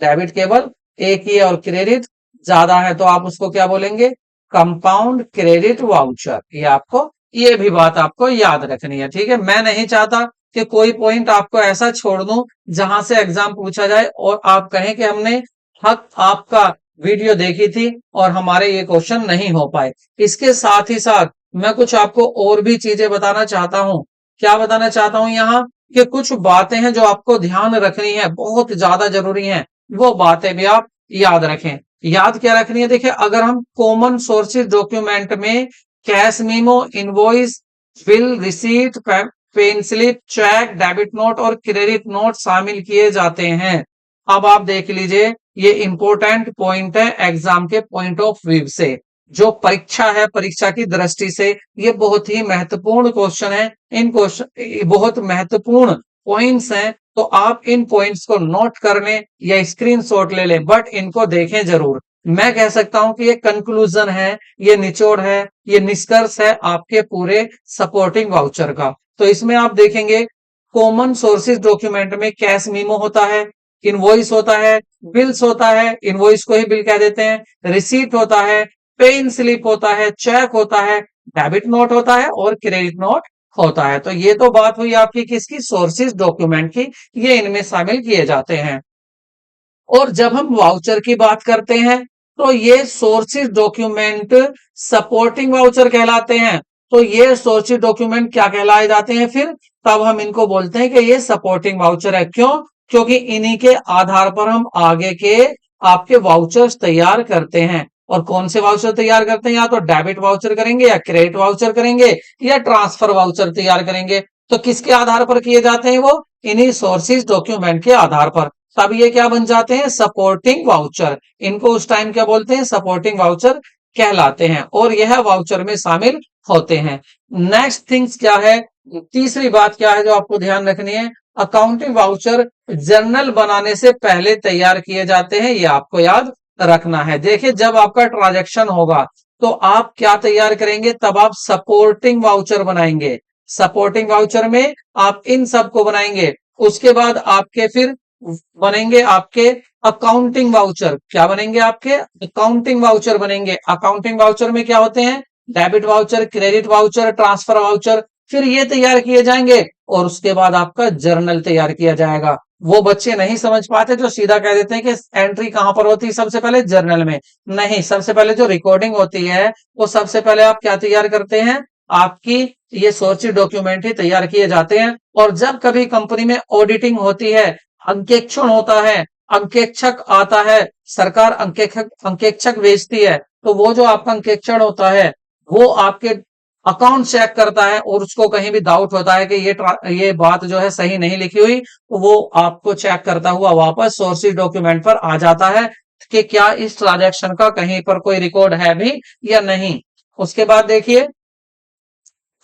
डेबिट केवल एक ही है और क्रेडिट ज्यादा है, तो आप उसको क्या बोलेंगे, कंपाउंड क्रेडिट वाउचर। ये भी बात आपको याद रखनी है, ठीक है। मैं नहीं चाहता कि कोई पॉइंट आपको ऐसा छोड़ दूं जहां से एग्जाम पूछा जाए और आप कहें कि हमने हक आपका वीडियो देखी थी और हमारे ये क्वेश्चन नहीं हो पाए। इसके साथ ही साथ मैं कुछ आपको और भी चीजें बताना चाहता हूं। क्या बताना चाहता हूं यहाँ, कि कुछ बातें हैं जो आपको ध्यान रखनी है, बहुत ज्यादा जरूरी हैं, वो बातें भी आप याद रखें। याद क्या रखनी है, देखिए अगर हम कॉमन सोर्सेज डॉक्यूमेंट में cash memo, invoice, bill, receipt, pen slip, cheque, debit note और क्रेडिट नोट शामिल किए जाते हैं। अब आप देख लीजिए, ये इंपॉर्टेंट पॉइंट है एग्जाम के पॉइंट ऑफ व्यू से, जो परीक्षा है, परीक्षा की दृष्टि से ये बहुत ही महत्वपूर्ण क्वेश्चन है। इन क्वेश्चन बहुत महत्वपूर्ण पॉइंट्स हैं, तो आप इन पॉइंट्स को नोट कर लें या स्क्रीनशॉट ले लें, बट इनको देखें जरूर। मैं कह सकता हूं कि ये कंक्लूजन है, ये निचोड़ है, ये निष्कर्ष है आपके पूरे सपोर्टिंग वाउचर का। तो इसमें आप देखेंगे, कॉमन सोर्सेज डॉक्यूमेंट में कैश मीमो होता है, इनवॉइस होता है, बिल्स होता है, इनवॉइस को ही बिल कह देते हैं, रिसीट होता है, पेन स्लिप होता है, चेक होता है, डेबिट नोट होता है और क्रेडिट नोट होता है। तो ये तो बात हुई आपकी किसकी, सोर्सेज डॉक्यूमेंट की, ये इनमें शामिल किए जाते हैं। और जब हम वाउचर की बात करते हैं तो ये सोर्सेज डॉक्यूमेंट सपोर्टिंग वाउचर कहलाते हैं। तो ये सोर्सेज डॉक्यूमेंट क्या कहलाए जाते हैं फिर, तब हम इनको बोलते हैं कि ये सपोर्टिंग वाउचर है। क्यों, क्योंकि इन्हीं के आधार पर हम आगे के आपके वाउचर्स तैयार करते हैं। और कौन से वाउचर तैयार करते हैं, या तो डेबिट वाउचर करेंगे, या क्रेडिट वाउचर करेंगे, या ट्रांसफर वाउचर तैयार करेंगे। तो किसके आधार पर किए जाते हैं वो, इन्हीं सोर्सेज डॉक्यूमेंट के आधार पर। तब ये क्या बन जाते हैं, सपोर्टिंग वाउचर। इनको उस टाइम क्या बोलते हैं, सपोर्टिंग वाउचर कहलाते हैं, और यह वाउचर में शामिल होते हैं। नेक्स्ट थिंग्स क्या है, तीसरी बात क्या है जो आपको ध्यान रखनी है, अकाउंटिंग वाउचर जर्नल बनाने से पहले तैयार किए जाते हैं, ये आपको याद रखना है। देखिए जब आपका ट्रांजैक्शन होगा तो आप क्या तैयार करेंगे, तब आप सपोर्टिंग वाउचर बनाएंगे। सपोर्टिंग वाउचर में आप इन सब को बनाएंगे। उसके बाद आपके फिर बनेंगे आपके अकाउंटिंग वाउचर। क्या बनेंगे आपके, अकाउंटिंग वाउचर बनेंगे। अकाउंटिंग वाउचर में क्या होते हैं, debit voucher, credit voucher, transfer voucher, फिर ये तैयार किए जाएंगे और उसके बाद आपका जर्नल तैयार किया जाएगा। वो बच्चे नहीं समझ पाते जो सीधा कह देते हैं कि एंट्री कहां पर होती है, सबसे पहले जर्नल में। नहीं, सबसे पहले जो रिकॉर्डिंग होती है वो सबसे पहले आप क्या तैयार करते हैं, आपकी ये सोर्सेज डॉक्यूमेंट ही तैयार किए जाते हैं। और जब कभी कंपनी में ऑडिटिंग होती है, अंकेक्षण होता है, अंकेक्षक आता है, सरकार अंकेक्षक भेजती है, तो वो जो आपका अंकेक्षण होता है वो आपके अकाउंट चेक करता है, और उसको कहीं भी डाउट होता है कि ये बात जो है सही नहीं लिखी हुई, तो वो आपको चेक करता हुआ वापस सोर्सेज डॉक्यूमेंट पर आ जाता है कि क्या इस ट्रांजैक्शन का कहीं पर कोई रिकॉर्ड है भी या नहीं। उसके बाद देखिए,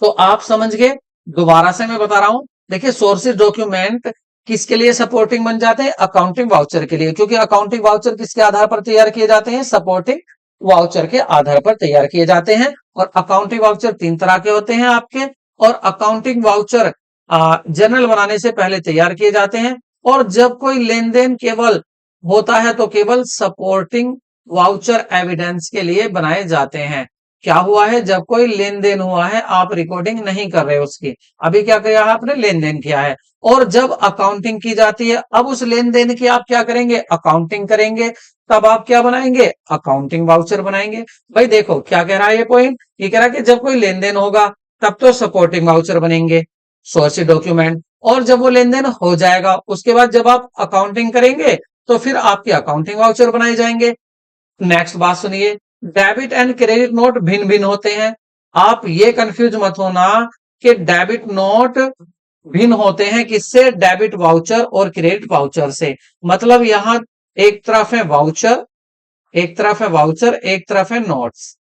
तो आप समझ गए, दोबारा से मैं बता रहा हूं। देखिए सोर्सेज डॉक्यूमेंट किसके लिए सपोर्टिंग बन जाते हैं, अकाउंटिंग वाउचर के लिए, क्योंकि अकाउंटिंग वाउचर किसके आधार पर तैयार किए जाते हैं, सपोर्टिंग वाउचर के आधार पर तैयार किए जाते हैं। और अकाउंटिंग वाउचर तीन तरह के होते हैं आपके, और अकाउंटिंग वाउचर जर्नल बनाने से पहले तैयार किए जाते हैं। और जब कोई लेन देन केवल होता है तो केवल सपोर्टिंग वाउचर एविडेंस के लिए बनाए जाते हैं। क्या हुआ है, जब कोई लेन देन हुआ है, आप रिकॉर्डिंग नहीं कर रहे उसकी, अभी क्या किया है आपने, लेन देन किया है। और जब अकाउंटिंग की जाती है, अब उस लेन देन की आप क्या करेंगे, अकाउंटिंग करेंगे, तब आप क्या बनाएंगे, अकाउंटिंग वाउचर बनाएंगे। भाई देखो क्या कह रहा है ये पॉइंट, ये कह रहा है कि जब कोई लेन देन होगा तब तो सपोर्टिंग वाउचर बनेंगे, सोर्सेज डॉक्यूमेंट। और जब वो लेन देन हो जाएगा उसके बाद जब आप अकाउंटिंग करेंगे तो फिर आपके अकाउंटिंग वाउचर बनाए जाएंगे। नेक्स्ट बात सुनिए, डेबिट एंड क्रेडिट नोट भिन्न भिन्न होते हैं। आप ये कंफ्यूज मत होना कि डेबिट नोट भिन्न होते हैं किससे, डेबिट वाउचर और क्रेडिट वाउचर से। मतलब यहां एक तरफ है वाउचर, एक तरफ है वाउचर, एक तरफ है नोट्स,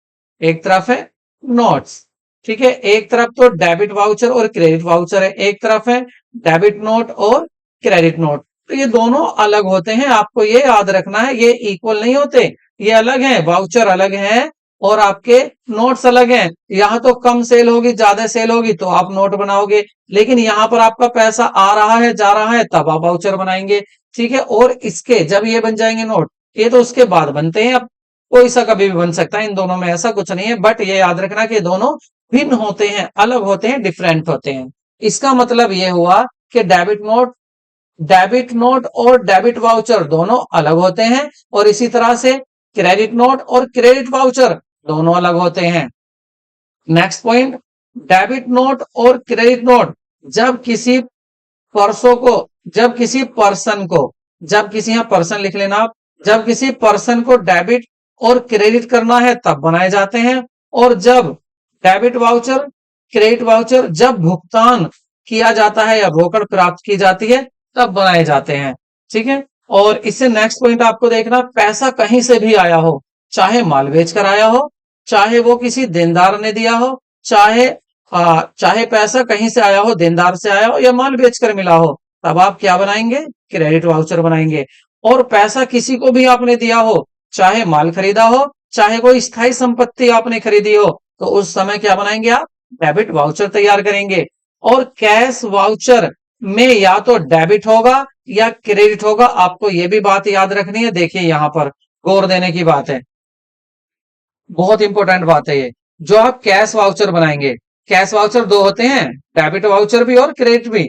एक तरफ है नोट्स, ठीक है। एक तरफ तो डेबिट वाउचर और क्रेडिट वाउचर है, एक तरफ है डेबिट नोट और क्रेडिट नोट। तो ये दोनों अलग होते हैं, आपको ये याद रखना है, ये इक्वल नहीं होते, ये अलग हैं, वाउचर अलग हैं और आपके नोट्स अलग हैं। यहां तो कम सेल होगी, ज्यादा सेल होगी तो आप नोट बनाओगे, लेकिन यहां पर आपका पैसा आ रहा है, जा रहा है, तब आप वाउचर बनाएंगे। ठीक है। और इसके जब ये बन जाएंगे नोट, ये तो उसके बाद बनते हैं। अब कोई सा कभी भी बन सकता है, इन दोनों में ऐसा कुछ नहीं है, बट ये याद रखना कि दोनों भिन्न होते हैं, अलग होते हैं, डिफरेंट होते हैं। इसका मतलब ये हुआ कि डेबिट नोट और डेबिट वाउचर दोनों अलग होते हैं, और इसी तरह से क्रेडिट नोट और क्रेडिट वाउचर दोनों अलग होते हैं। नेक्स्ट पॉइंट, डेबिट नोट और क्रेडिट नोट जब किसी पर्सों को जब किसी पर्सन को जब किसी, यहां पर्सन लिख लेना आप, जब किसी पर्सन को डेबिट और क्रेडिट करना है तब बनाए जाते हैं। और जब डेबिट वाउचर क्रेडिट वाउचर जब भुगतान किया जाता है या रोकड़ प्राप्त की जाती है तब बनाए जाते हैं। ठीक है। और इससे नेक्स्ट पॉइंट आपको देखना, पैसा कहीं से भी आया हो, चाहे माल बेच कर आया हो, चाहे वो किसी देनदार ने दिया हो, चाहे पैसा कहीं से आया हो, देनदार से आया हो या माल बेचकर मिला हो, तब आप क्या बनाएंगे? क्रेडिट वाउचर बनाएंगे। और पैसा किसी को भी आपने दिया हो, चाहे माल खरीदा हो, चाहे कोई स्थायी संपत्ति आपने खरीदी हो, तो उस समय क्या बनाएंगे आप? डेबिट वाउचर तैयार करेंगे। और कैश वाउचर में या तो डेबिट होगा या क्रेडिट होगा, आपको यह भी बात याद रखनी है। देखिए यहां पर गौर देने की बात है, बहुत इंपॉर्टेंट बात है ये। जो आप कैश वाउचर बनाएंगे, कैश वाउचर दो होते हैं, डेबिट वाउचर भी और क्रेडिट भी।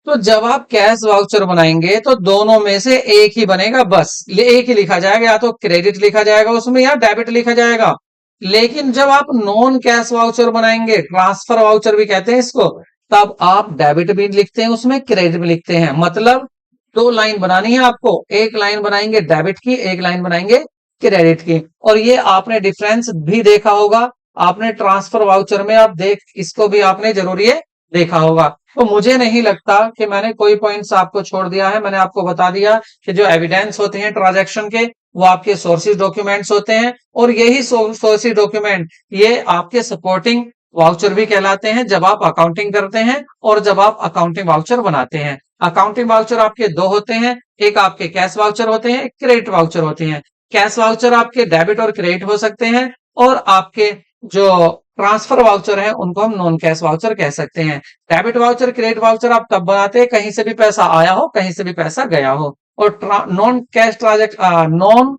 तो जब आप कैश वाउचर बनाएंगे तो दोनों में से एक ही बनेगा, बस एक ही लिखा जाएगा, या तो क्रेडिट लिखा जाएगा उसमें या डेबिट लिखा जाएगा। लेकिन जब आप नॉन कैश वाउचर बनाएंगे, ट्रांसफर वाउचर भी कहते हैं इसको, तब आप डेबिट भी लिखते हैं उसमें, क्रेडिट भी लिखते हैं। मतलब दो लाइन बनानी है आपको, एक लाइन बनाएंगे डेबिट की, एक लाइन बनाएंगे क्रेडिट की। और ये आपने डिफरेंस भी देखा होगा, आपने ट्रांसफर वाउचर में आप देख, इसको भी आपने जरूर ये देखा होगा। तो मुझे नहीं लगता कि मैंने कोई पॉइंट्स आपको छोड़ दिया है। मैंने आपको बता दिया कि जो एविडेंस होते हैं ट्रांजैक्शन के, वो आपके सोर्सेज डॉक्यूमेंट्स होते हैं, और यही सोर्सेज डॉक्यूमेंट ये आपके सपोर्टिंग वाउचर भी कहलाते हैं जब आप अकाउंटिंग करते हैं और जब आप अकाउंटिंग वाउचर बनाते हैं। अकाउंटिंग वाउचर आपके दो होते हैं, एक आपके कैश वाउचर होते हैं, एक क्रेडिट वाउचर होते हैं। कैश वाउचर आपके डेबिट और क्रेडिट हो सकते हैं, और आपके जो ट्रांसफर वाउचर है उनको हम नॉन कैश वाउचर कह सकते हैं। डेबिट वाउचर क्रेडिट वाउचर आप तब बनाते हैं कहीं से भी पैसा आया हो, कहीं से भी पैसा गया हो। और नॉन कैश ट्रांजेक्शन, नॉन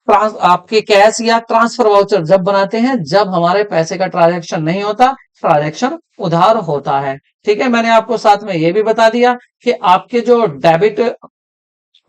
आपके कैश या ट्रांसफर वाउचर जब बनाते हैं जब हमारे पैसे का ट्रांजैक्शन नहीं होता, ट्रांजैक्शन उधार होता है। ठीक है। मैंने आपको साथ में यह भी बता दिया कि आपके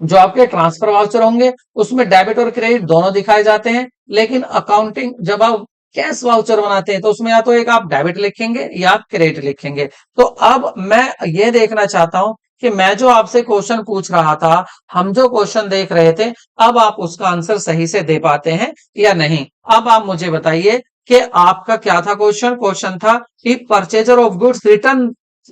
जो आपके ट्रांसफर वाउचर होंगे उसमें डेबिट और क्रेडिट दोनों दिखाए जाते हैं, लेकिन अकाउंटिंग जब आप कैश वाउचर बनाते हैं तो उसमें या तो एक आप डेबिट लिखेंगे या क्रेडिट लिखेंगे। तो अब मैं ये देखना चाहता हूं कि मैं जो आपसे क्वेश्चन पूछ रहा था, हम जो क्वेश्चन देख रहे थे, अब आप उसका आंसर सही से दे पाते हैं या नहीं। अब आप मुझे बताइए कि आपका क्या था क्वेश्चन? क्वेश्चन था कि purchaser of goods return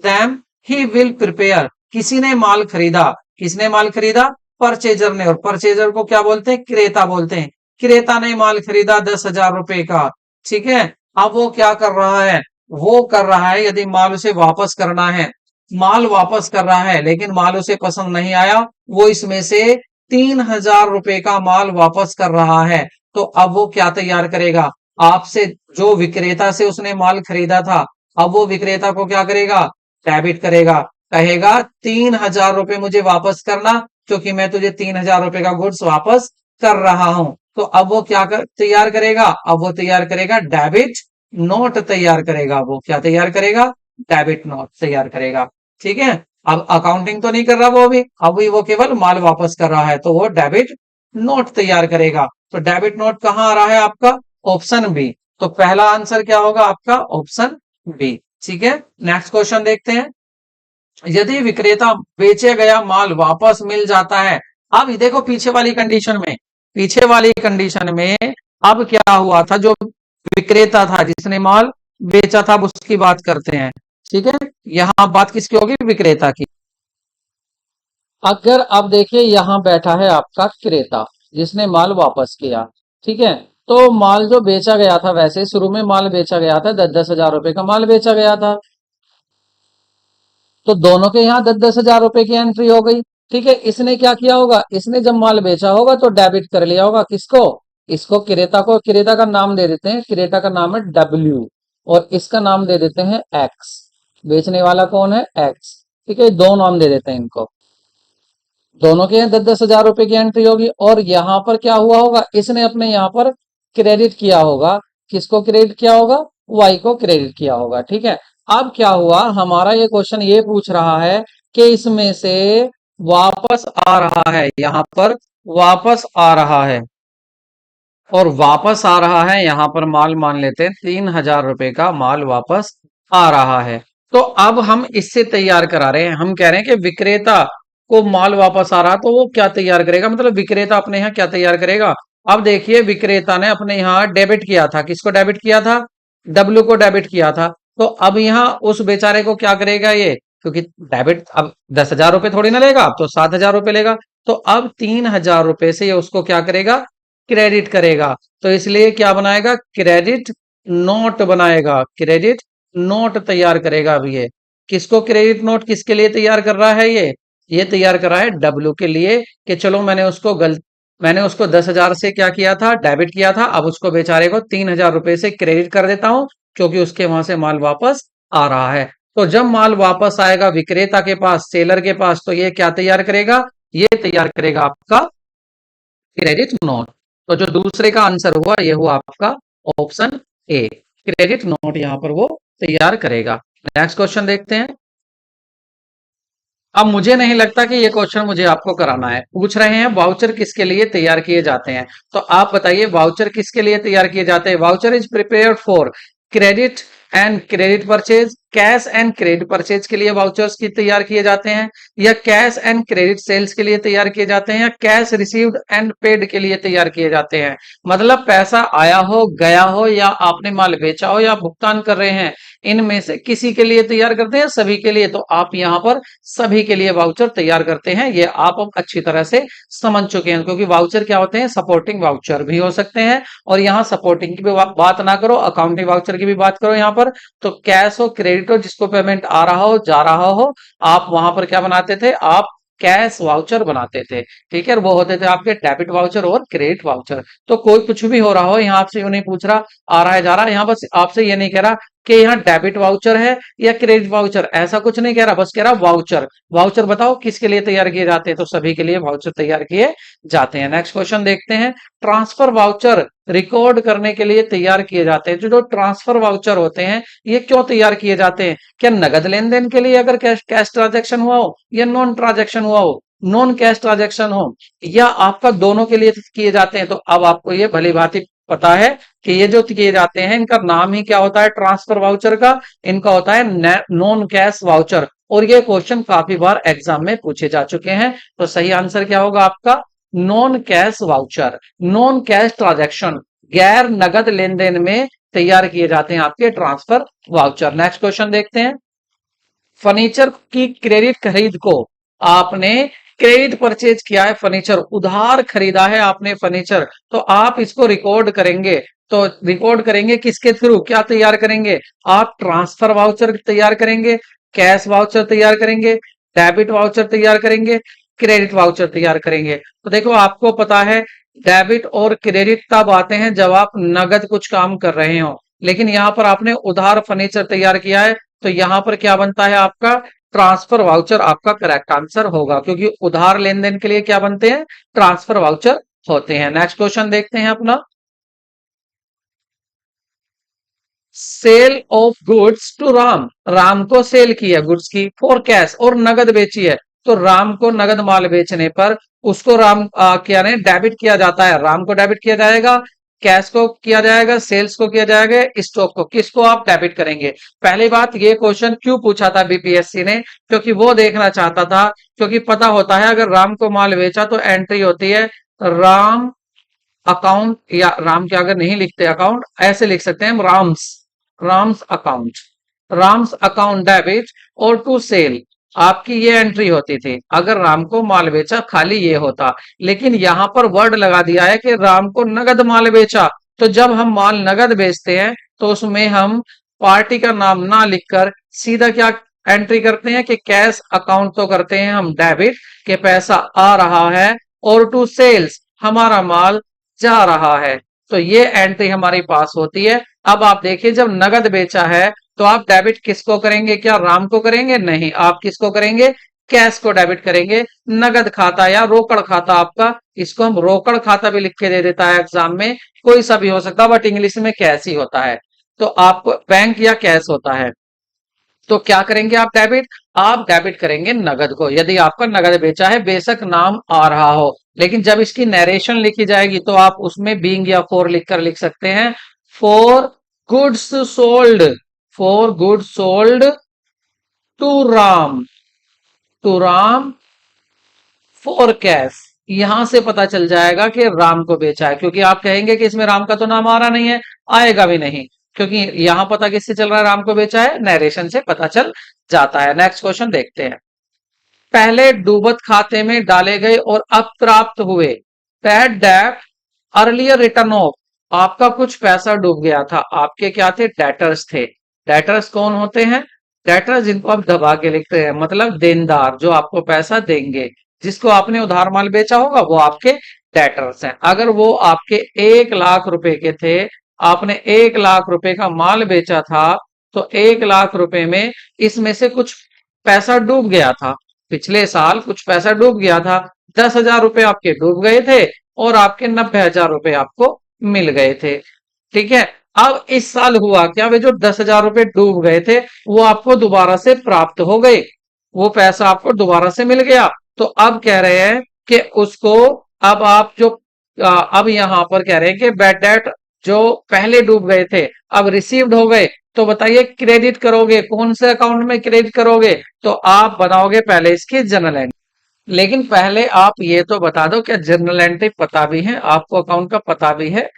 them he will prepare. किसी ने माल खरीदा, किसने माल खरीदा? परचेजर ने। और परचेजर को क्या बोलते हैं? क्रेता बोलते हैं। क्रेता ने माल खरीदा 10,000 रुपए का। ठीक है। अब वो क्या कर रहा है? वो कर रहा है, यदि माल उसे वापस करना है, माल वापस कर रहा है, लेकिन माल उसे पसंद नहीं आया, वो इसमें से 3,000 रुपए का माल वापस कर रहा है। तो अब वो क्या तैयार करेगा? आपसे जो विक्रेता से उसने माल खरीदा था, अब वो विक्रेता को क्या करेगा? डेबिट करेगा। कहेगा 3,000 रुपए मुझे वापस करना, क्योंकि मैं तुझे 3,000 रुपए का गुड्स वापस कर रहा हूं। तो अब वो तैयार करेगा? अब वो तैयार करेगा डेबिट नोट तैयार करेगा। वो क्या तैयार करेगा? डेबिट नोट तैयार करेगा। ठीक है। अब अकाउंटिंग तो नहीं कर रहा वो अभी वो केवल माल वापस कर रहा है, तो वो डेबिट नोट तैयार करेगा। तो डेबिट नोट कहां आ रहा है आपका? Option B. तो पहला आंसर क्या होगा आपका? Option B. ठीक है। नेक्स्ट क्वेश्चन देखते हैं। यदि विक्रेता बेचे गया माल वापस मिल जाता है, अब देखो पीछे वाली कंडीशन में अब क्या हुआ था? जो विक्रेता था जिसने माल बेचा था, अब उसकी बात करते हैं। ठीक है। यहां बात किसकी होगी? विक्रेता की। अगर अब देखिए यहां बैठा है आपका क्रेता जिसने माल वापस किया। ठीक है। तो माल जो बेचा गया था, वैसे शुरू में माल बेचा गया था 10,000 रुपए का माल बेचा गया था, तो दोनों के यहाँ 10,000 रुपए की एंट्री हो गई। ठीक है। इसने क्या किया होगा? इसने जब माल बेचा होगा तो डेबिट कर लिया होगा। किसको? इसको, क्रेता को। क्रेता का नाम दे देते हैं, क्रेता का नाम है डब्ल्यू, और इसका नाम दे देते हैं एक्स। बेचने वाला कौन है? एक्स। ठीक है। दो नाम दे देते हैं इनको। दोनों के 10-10 हजार रुपए की एंट्री होगी। और यहाँ पर क्या हुआ होगा, इसने अपने यहाँ पर क्रेडिट किया होगा। किसको क्रेडिट किया होगा, वाई को क्रेडिट किया होगा। ठीक है, अब क्या हुआ, हमारा ये क्वेश्चन ये पूछ रहा है कि इसमें से वापस आ रहा है, यहाँ पर वापस आ रहा है, और वापस आ रहा है यहाँ पर माल मान लेते हैं 3,000 रुपए का माल वापस आ रहा है। तो अब हम इससे तैयार करा रहे हैं, हम कह रहे हैं कि विक्रेता को माल वापस आ रहा, तो वो क्या तैयार करेगा, मतलब विक्रेता अपने यहाँ क्या तैयार करेगा। अब देखिए, विक्रेता ने अपने यहाँ डेबिट किया था, किसको डेबिट किया था, डब्ल्यू को डेबिट किया था। तो अब यहाँ उस बेचारे को क्या करेगा ये, क्योंकि डेबिट अब 10,000 रुपए थोड़ी ना लेगा, अब तो 7,000 रुपए लेगा। तो अब 3,000 रुपए से ये उसको क्या करेगा, क्रेडिट करेगा। तो इसलिए क्या बनाएगा, क्रेडिट नोट बनाएगा, क्रेडिट नोट तैयार करेगा। अब ये किसको क्रेडिट नोट किसके लिए तैयार कर रहा है, ये तैयार कर रहा है डब्ल्यू के लिए, कि चलो मैंने उसको 10,000 से क्या किया था, डेबिट किया था, अब उसको बेचारे को 3,000 रुपए से क्रेडिट कर देता हूं, क्योंकि उसके वहां से माल वापस आ रहा है। तो जब माल वापस आएगा विक्रेता के पास, सेलर के पास, तो ये क्या तैयार करेगा, ये तैयार करेगा आपका क्रेडिट नोट। तो जो दूसरे का आंसर हुआ, ये हुआ आपका ऑप्शन ए, क्रेडिट नोट यहां पर वो तैयार करेगा। नेक्स्ट क्वेश्चन देखते हैं। अब मुझे नहीं लगता कि ये क्वेश्चन मुझे आपको कराना है। पूछ रहे हैं वाउचर किसके लिए तैयार किए जाते हैं, तो आप बताइए वाउचर किसके लिए तैयार किए जाते हैं। Voucher is prepared for credit and credit purchase, cash and credit purchase के लिए वाउचर्स की तैयार किए जाते हैं, या कैश एंड क्रेडिट सेल्स के लिए तैयार किए जाते हैं, या कैश रिसीव्ड एंड पेड के लिए तैयार किए जाते हैं। मतलब पैसा आया हो, गया हो, या आपने माल बेचा हो, या भुगतान कर रहे हैं, इनमें से किसी के लिए तैयार करते हैं, सभी के लिए। तो आप यहाँ पर सभी के लिए वाउचर तैयार करते हैं, ये आप अब अच्छी तरह से समझ चुके हैं। क्योंकि वाउचर क्या होते हैं, सपोर्टिंग वाउचर भी हो सकते हैं, और यहाँ सपोर्टिंग की भी बात ना करो, अकाउंटिंग वाउचर की भी बात करो। यहाँ पर तो कैश हो, क्रेडिट हो, जिसको पेमेंट आ रहा हो, जा रहा हो, आप वहां पर क्या बनाते थे, आप कैश वाउचर बनाते थे। ठीक है, वो होते थे आपके डेबिट वाउचर और क्रेडिट वाउचर। तो कोई कुछ भी हो रहा हो, यहाँ आपसे यूं नहीं पूछ रहा आ रहा है जा रहा है, यहाँ बस आपसे ये नहीं कह रहा कि यहाँ डेबिट वाउचर है या क्रेडिट वाउचर, ऐसा कुछ नहीं कह रहा, बस कह रहा वाउचर। वाउचर बताओ किसके लिए तैयार किए जाते हैं, तो सभी के लिए वाउचर तैयार किए जाते हैं। नेक्स्ट क्वेश्चन देखते हैं। ट्रांसफर वाउचर रिकॉर्ड करने के लिए तैयार किए जाते हैं। जो ट्रांसफर वाउचर होते हैं, ये क्यों तैयार किए जाते हैं, क्या नगद लेन देन के लिए, अगर कैश ट्रांजेक्शन हुआ हो, या नॉन ट्रांजेक्शन हुआ हो, नॉन कैश ट्रांजेक्शन हो, या आपका दोनों के लिए किए जाते हैं। तो अब आपको ये भली भांति पता है कि ये जो किए जाते हैं, इनका नाम ही क्या होता है, ट्रांसफर वाउचर का, इनका होता है नॉन कैश वाउचर। और ये क्वेश्चन काफी बार एग्जाम में पूछे जा चुके हैं। तो सही आंसर क्या होगा आपका, non cash voucher, non cash transaction, गैर नगद लेन देन में तैयार किए जाते हैं आपके ट्रांसफर वाउचर। नेक्स्ट क्वेश्चन देखते हैं। फर्नीचर की क्रेडिट खरीद को आपने क्रेडिट परचेज किया है, फर्नीचर उधार खरीदा है आपने फर्नीचर, तो आप इसको रिकॉर्ड करेंगे। तो रिकॉर्ड करेंगे किसके थ्रू, क्या तैयार करेंगे, आप ट्रांसफर वाउचर तैयार करेंगे, कैश वाउचर तैयार करेंगे, डेबिट वाउचर तैयार करेंगे, क्रेडिट वाउचर तैयार करेंगे। तो देखो, आपको पता है डेबिट और क्रेडिट तब आते हैं जब आप नगद कुछ काम कर रहे हो, लेकिन यहां पर आपने उधार फर्नीचर तैयार किया है, तो यहां पर क्या बनता है आपका, ट्रांसफर वाउचर आपका करेक्ट आंसर होगा। क्योंकि उधार लेन देन के लिए क्या बनते हैं, ट्रांसफर वाउचर होते हैं। नेक्स्ट क्वेश्चन देखते हैं अपना। Sale of goods to Ram, Ram को सेल की है गुड्स की, फॉर कैश, और नगद बेची है। तो राम को नगद माल बेचने पर उसको राम क्या नहीं डेबिट किया जाता है, राम को डेबिट किया जाएगा, कैश को किया जाएगा, सेल्स को किया जाएगा, स्टॉक को, किसको आप डेबिट करेंगे। पहली बात, ये क्वेश्चन क्यों पूछा था बीपीएससी ने, क्योंकि वो देखना चाहता था, क्योंकि पता होता है अगर राम को माल बेचा तो एंट्री होती है राम अकाउंट, या राम के अगर नहीं लिखते अकाउंट, ऐसे लिख सकते हैं Ram's, Ram's account, Ram's account debit, और टू सेल, आपकी ये एंट्री होती थी अगर राम को माल बेचा, खाली ये होता। लेकिन यहां पर वर्ड लगा दिया है कि राम को नगद माल बेचा। तो जब हम माल नगद बेचते हैं, तो उसमें हम पार्टी का नाम ना लिखकर सीधा क्या एंट्री करते हैं कि कैश अकाउंट तो करते हैं हम डेबिट, के पैसा आ रहा है, और टू सेल्स, हमारा माल जा रहा है। तो ये एंट्री हमारी पास होती है। अब आप देखिए, जब नगद बेचा है तो आप डेबिट किसको करेंगे, क्या राम को करेंगे, नहीं, आप किसको करेंगे, कैश को डेबिट करेंगे। नगद खाता या रोकड़ खाता आपका, इसको हम रोकड़ खाता भी लिख के दे देता है एग्जाम में, कोई सा भी हो सकता है बट इंग्लिश में कैश ही होता है। तो आपको बैंक या कैश होता है, तो क्या करेंगे आप डेबिट, आप डेबिट करेंगे नगद को। यदि आपका नगद बेचा है, बेशक नाम आ रहा हो, लेकिन जब इसकी नरेशन लिखी जाएगी तो आप उसमें बीइंग या फॉर लिखकर लिख सकते हैं, for goods sold, for goods sold to Ram, to Ram for cash. यहां से पता चल जाएगा कि राम को बेचा है, क्योंकि आप कहेंगे कि इसमें राम का तो नाम आ रहा नहीं है, आएगा भी नहीं, क्योंकि यहां पता किससे चल रहा है, राम को बेचा है, नरेशन से पता चल जाता है। नेक्स्ट क्वेश्चन देखते हैं। पहले डूबत खाते में डाले गए और अब प्राप्त हुए, bad debt earlier return of, आपका कुछ पैसा डूब गया था, आपके क्या थे, डेटर्स थे। डेटर्स कौन होते हैं, डेटर्स जिनको आप दबा के लिखते हैं, मतलब देनदार, जो आपको पैसा देंगे, जिसको आपने उधार माल बेचा होगा वो आपके डेटर्स हैं। अगर वो आपके 1 लाख रुपए के थे, आपने 1 लाख रुपए का माल बेचा था, तो 1 लाख रुपए में इसमें से कुछ पैसा डूब गया था, पिछले साल कुछ पैसा डूब गया था, 10,000 रुपए आपके डूब गए थे और आपके 90,000 रुपए आपको मिल गए थे। ठीक है, अब इस साल हुआ क्या, वे जो 10,000 रुपए डूब गए थे वो आपको दोबारा से प्राप्त हो गए, वो पैसा आपको दोबारा से मिल गया। तो अब कह रहे हैं कि उसको, अब आप जो अब यहां पर कह रहे हैं कि बैड डेट जो पहले डूब गए थे अब रिसीव्ड हो गए, तो बताइए क्रेडिट करोगे कौन से अकाउंट में क्रेडिट करोगे, तो आप बनाओगे पहले इसकी जर्नल एंट्री। लेकिन पहले आप ये तो बता दो क्या जर्नल एंट्री पता भी है आपको, अकाउंट का पता भी है,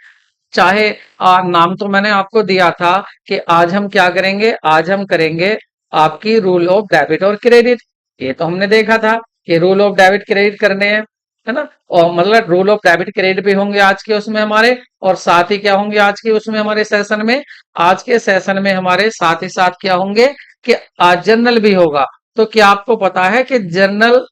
चाहे नाम तो मैंने आपको दिया था कि आज हम क्या करेंगे, आज हम करेंगे आपकी रूल ऑफ डेबिट और क्रेडिट। ये तो हमने देखा था कि रूल ऑफ डेबिट क्रेडिट करने हैं, है ना, और मतलब रूल ऑफ डेबिट क्रेडिट भी होंगे आज के उसमें हमारे, और साथ ही क्या होंगे आज के उसमें हमारे सेशन में, आज के सेशन में हमारे साथ ही साथ क्या होंगे कि आज जर्नल भी होगा। तो क्या आपको पता है कि जर्नल,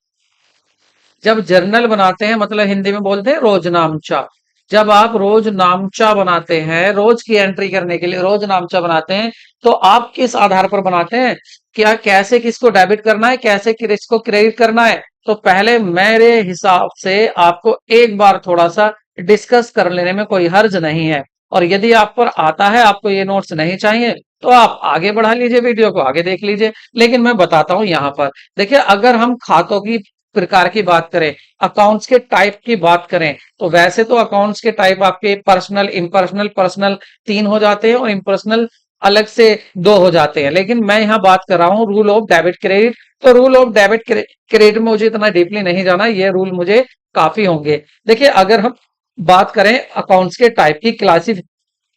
जब जर्नल बनाते हैं, मतलब हिंदी में बोलते हैं रोजनामचा, जब आप रोज नामचा बनाते हैं, रोज की एंट्री करने के लिए रोज नामचा बनाते हैं, तो आप किस आधार पर बनाते हैं, क्या कैसे किसको डेबिट करना है, कैसे किसको क्रेडिट करना है। तो पहले मेरे हिसाब से आपको एक बार थोड़ा सा डिस्कस कर लेने में कोई हर्ज नहीं है, और यदि आप पर आता है, आपको ये नोट्स नहीं चाहिए, तो आप आगे बढ़ा लीजिए, वीडियो को आगे देख लीजिए। लेकिन मैं बताता हूं यहां पर, देखिए अगर हम खातों की प्रकार की बात करें, अकाउंट्स के टाइप की बात करें, तो वैसे तो अकाउंट्स के टाइप आपके पर्सनल, इम्पर्सनल, पर्सनल 3 हो जाते हैं और इम्पर्सनल अलग से 2 हो जाते हैं, लेकिन मैं यहां बात कर रहा हूं रूल ऑफ डेबिट क्रेडिट। तो रूल ऑफ डेबिट क्रेडिट में मुझे इतना डीपली नहीं जाना, ये रूल मुझे काफी होंगे। देखिए अगर हम बात करें अकाउंट्स के टाइप की,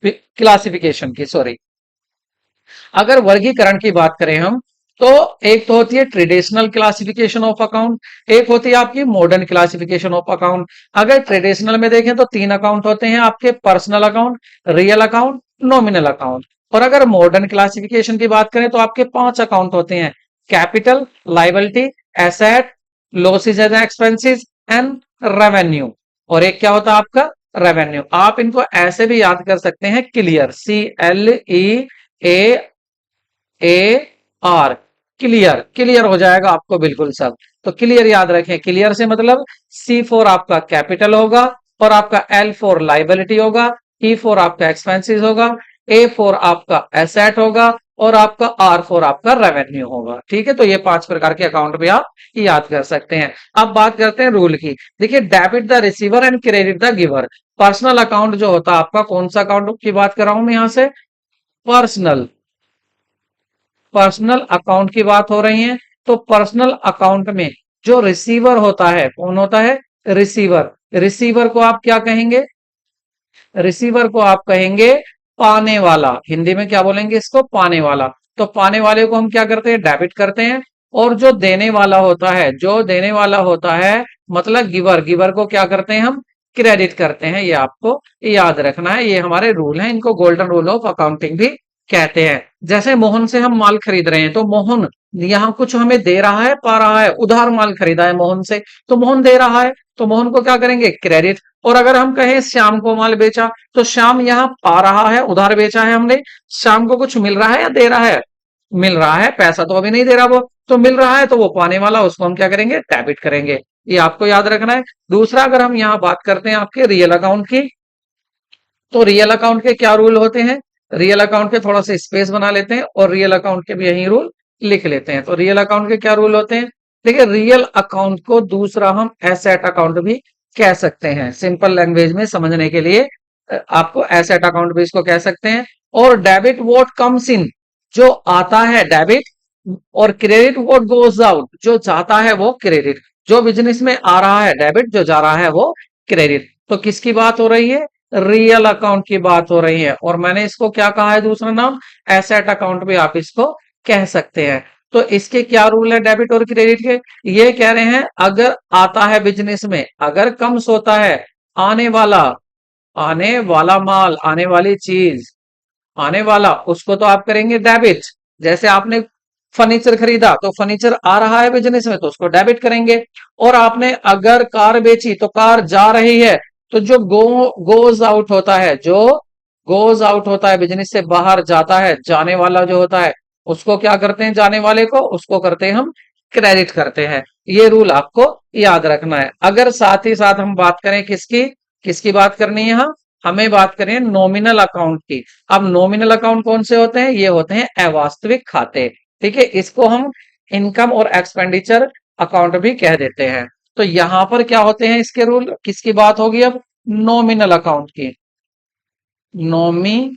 क्लासिफिकेशन की, सॉरी, अगर वर्गीकरण की बात करें हम, तो एक तो होती है ट्रेडिशनल क्लासिफिकेशन ऑफ अकाउंट, एक होती है आपकी मॉडर्न क्लासिफिकेशन ऑफ अकाउंट। अगर ट्रेडिशनल में देखें तो 3 अकाउंट होते हैं आपके, personal account, real account, nominal account. और अगर मॉडर्न क्लासिफिकेशन की बात करें तो आपके 5 अकाउंट होते हैं, capital, liability, asset, losses and expenses and revenue. और एक क्या होता है आपका, रेवेन्यू। आप इनको ऐसे भी याद कर सकते हैं, क्लियर, CLEAR, क्लियर, क्लियर हो जाएगा आपको बिल्कुल सब। तो क्लियर याद रखें, क्लियर से मतलब C4 आपका कैपिटल होगा, और आपका L4 लाइबिलिटी होगा, E4 आपका एक्सपेंसेस होगा, A4 आपका एसेट होगा, और आपका R4 आपका रेवेन्यू होगा। ठीक है, तो ये 5 प्रकार के अकाउंट भी आप याद कर सकते हैं। अब बात करते हैं रूल की। देखिए debit the receiver and credit the giver. Personal account जो होता है आपका, कौन सा अकाउंट की बात कर रहा हूं मैं यहां से, पर्सनल, पर्सनल अकाउंट की बात हो रही है। तो पर्सनल अकाउंट में जो रिसीवर होता है, कौन होता है, रिसीवर। रिसीवर को आप क्या कहेंगे, रिसीवर को आप कहेंगे पाने वाला, हिंदी में क्या बोलेंगे इसको, पाने वाला। तो पाने वाले को हम क्या करते हैं, डेबिट करते हैं। और जो देने वाला होता है, जो देने वाला होता है मतलब गिवर, गिवर को क्या करते हैं हम, क्रेडिट करते हैं। ये आपको याद रखना है, ये हमारे रूल हैं, इनको गोल्डन रूल ऑफ अकाउंटिंग भी कहते हैं। जैसे मोहन से हम माल खरीद रहे हैं, तो मोहन यहाँ कुछ हमें दे रहा है, पा रहा है, उधार माल खरीदा है मोहन से, तो मोहन दे रहा है, तो मोहन को क्या करेंगे, क्रेडिट। और अगर हम कहें श्याम को माल बेचा, तो श्याम यहाँ पा रहा है, उधार बेचा है हमने, श्याम को कुछ मिल रहा है या दे रहा है, मिल रहा है, पैसा तो अभी नहीं दे रहा वो, तो मिल रहा है तो वो पाने वाला, उसको हम क्या करेंगे, डेबिट करेंगे। ये आपको याद रखना है। दूसरा, अगर हम यहाँ बात करते हैं आपके रियल अकाउंट की, तो रियल अकाउंट के क्या रूल होते हैं। रियल अकाउंट के थोड़ा सा स्पेस बना लेते हैं और रियल अकाउंट के भी यही रूल लिख लेते हैं। तो रियल अकाउंट के क्या रूल होते हैं। देखिए, रियल अकाउंट को दूसरा हम एसेट अकाउंट भी कह सकते हैं, सिंपल लैंग्वेज में समझने के लिए आपको एसेट अकाउंट भी इसको कह सकते हैं। और डेबिट व्हाट कम्स इन, जो आता है डेबिट, और क्रेडिट व्हाट गोज आउट, जो जाता है वो क्रेडिट। जो बिजनेस में आ रहा है डेबिट, जो जा रहा है वो क्रेडिट। तो किसकी बात हो रही है, रियल अकाउंट की बात हो रही है। और मैंने इसको क्या कहा है, दूसरा नाम एसेट अकाउंट भी आप इसको कह सकते हैं। तो इसके क्या रूल है डेबिट और क्रेडिट के, ये कह रहे हैं अगर आता है बिजनेस में, अगर कम्स होता है, आने वाला, आने वाला माल, आने वाली चीज, आने वाला, उसको तो आप करेंगे डेबिट। जैसे आपने फर्नीचर खरीदा तो फर्नीचर आ रहा है बिजनेस में तो उसको डेबिट करेंगे। और आपने अगर कार बेची तो कार जा रही है, तो जो गोज आउट होता है, जो गोज आउट होता है, बिजनेस से बाहर जाता है, जाने वाला जो होता है, उसको क्या करते हैं, जाने वाले को उसको करते हैं हम क्रेडिट करते हैं। ये रूल आपको याद रखना है। अगर साथ ही साथ हम बात करें किसकी, किसकी बात करनी है यहाँ, हमें बात करें नॉमिनल अकाउंट की। अब नॉमिनल अकाउंट कौन से होते हैं, ये होते हैं अवास्तविक खाते। ठीक है, इसको हम इनकम और एक्सपेंडिचर अकाउंट भी कह देते हैं। तो यहां पर क्या होते हैं इसके रूल, किसकी बात होगी अब, नॉमिनल अकाउंट की। नॉमी